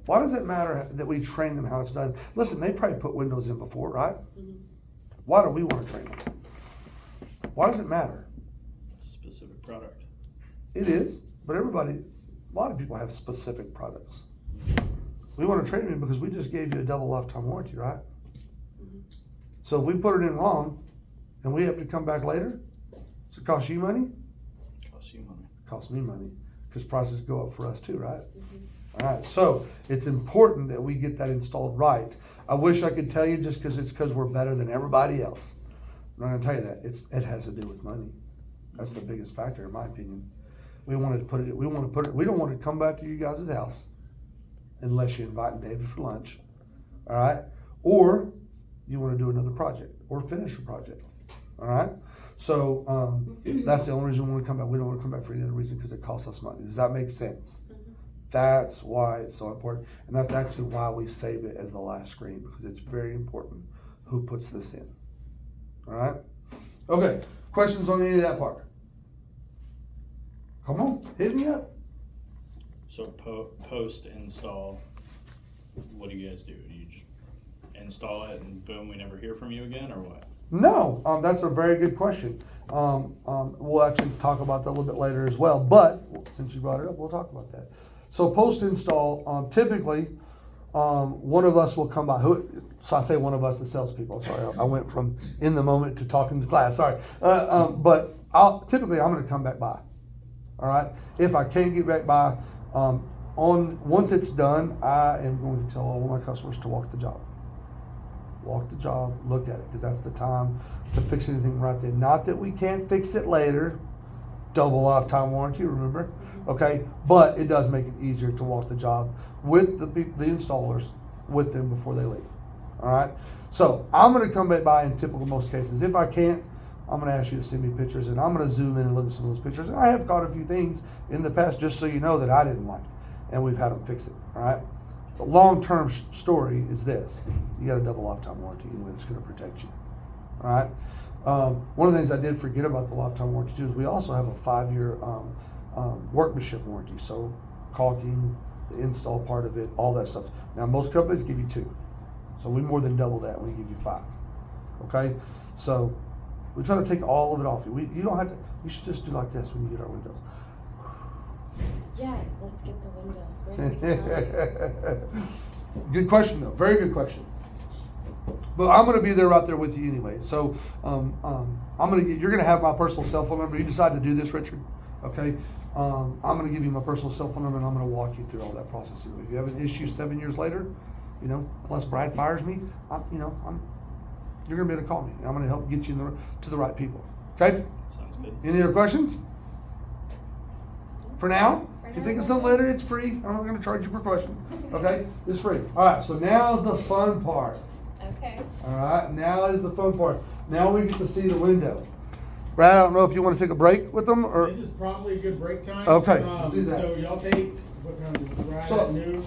Why does it matter that we train them how it's done? Listen, they probably put windows in before, right? Mm-hmm. Why do we want to train them? Why does it matter? It's a specific product. It is, but a lot of people have specific products. We want to train them because we just gave you a double lifetime warranty, right? Mm-hmm. So if we put it in wrong and we have to come back later, does it cost you money? Costs you money. Costs me money because prices go up for us too, right? Mm-hmm. All right, so it's important that we get that installed right. I wish I could tell you just because we're better than everybody else. I'm not going to tell you that. It has to do with money. That's the biggest factor, in my opinion. We don't want to come back to you guys' house unless you invite David for lunch, all right? Or you want to do another project or finish a project, all right? So that's the only reason we want to come back. We don't want to come back for any other reason because it costs us money. Does that make sense? Mm-hmm. That's why it's so important. And that's actually why we save it as the last screen, because it's very important who puts this in. All right? Okay, questions on any of that part? Come on, hit me up. So post install, what do you guys do? Do you just install it and boom, we never hear from you again, or what? No, that's a very good question. We'll actually talk about that a little bit later as well, but since you brought it up, we'll talk about that. So post install, typically, one of us will come by. So I say one of us, the salespeople. Sorry, I went from in the moment to talking to class. Sorry, but I'm going to come back by. All right. If I can't get back by, once it's done, I am going to tell all of my customers to walk the job. Walk the job, look at it, because that's the time to fix anything right then. Not that we can't fix it later. Double lifetime warranty, remember? Okay, but it does make it easier to walk the job with the installers with them before they leave. All right, so I'm going to come back by in typical most cases. If I can't, I'm going to ask you to send me pictures, and I'm going to zoom in and look at some of those pictures. And I have caught a few things in the past, just so you know, that I didn't like, and we've had them fix it. All right. The long-term story is this: you got a double lifetime warranty, anyway, that's going to protect you. All right. One of the things I did forget about the lifetime warranty too is we also have a 5-year workmanship warranty. So caulking, the install part of it, all that stuff. Now most companies give you 2, so we more than double that. We give you 5. Okay, so we try to take all of it off you. You don't have to. You should just do like this when you get our windows. Yeah, let's get the windows. Where do we start? Good question though. Very good question. But I'm going to be there right there with you anyway. So you're going to have my personal cell phone number. You decide to do this, Richard, okay? I'm going to give you my personal cell phone number, and I'm going to walk you through all that process. If you have an issue 7 years later, unless Brad fires me, you're going to be able to call me. And I'm going to help get you to the right people, Okay? Sounds good. Any other questions? For now? For If you now, think of that's something it. later, it's free. I'm not gonna charge you per question. Okay? It's free. Alright, so now's the fun part. Okay. Alright, now is the fun part. Now we get to see the window. Brad, I don't know if you wanna take a break with them or. This is probably a good break time. Okay, let's do that. So y'all take, what time is it, right So- at noon?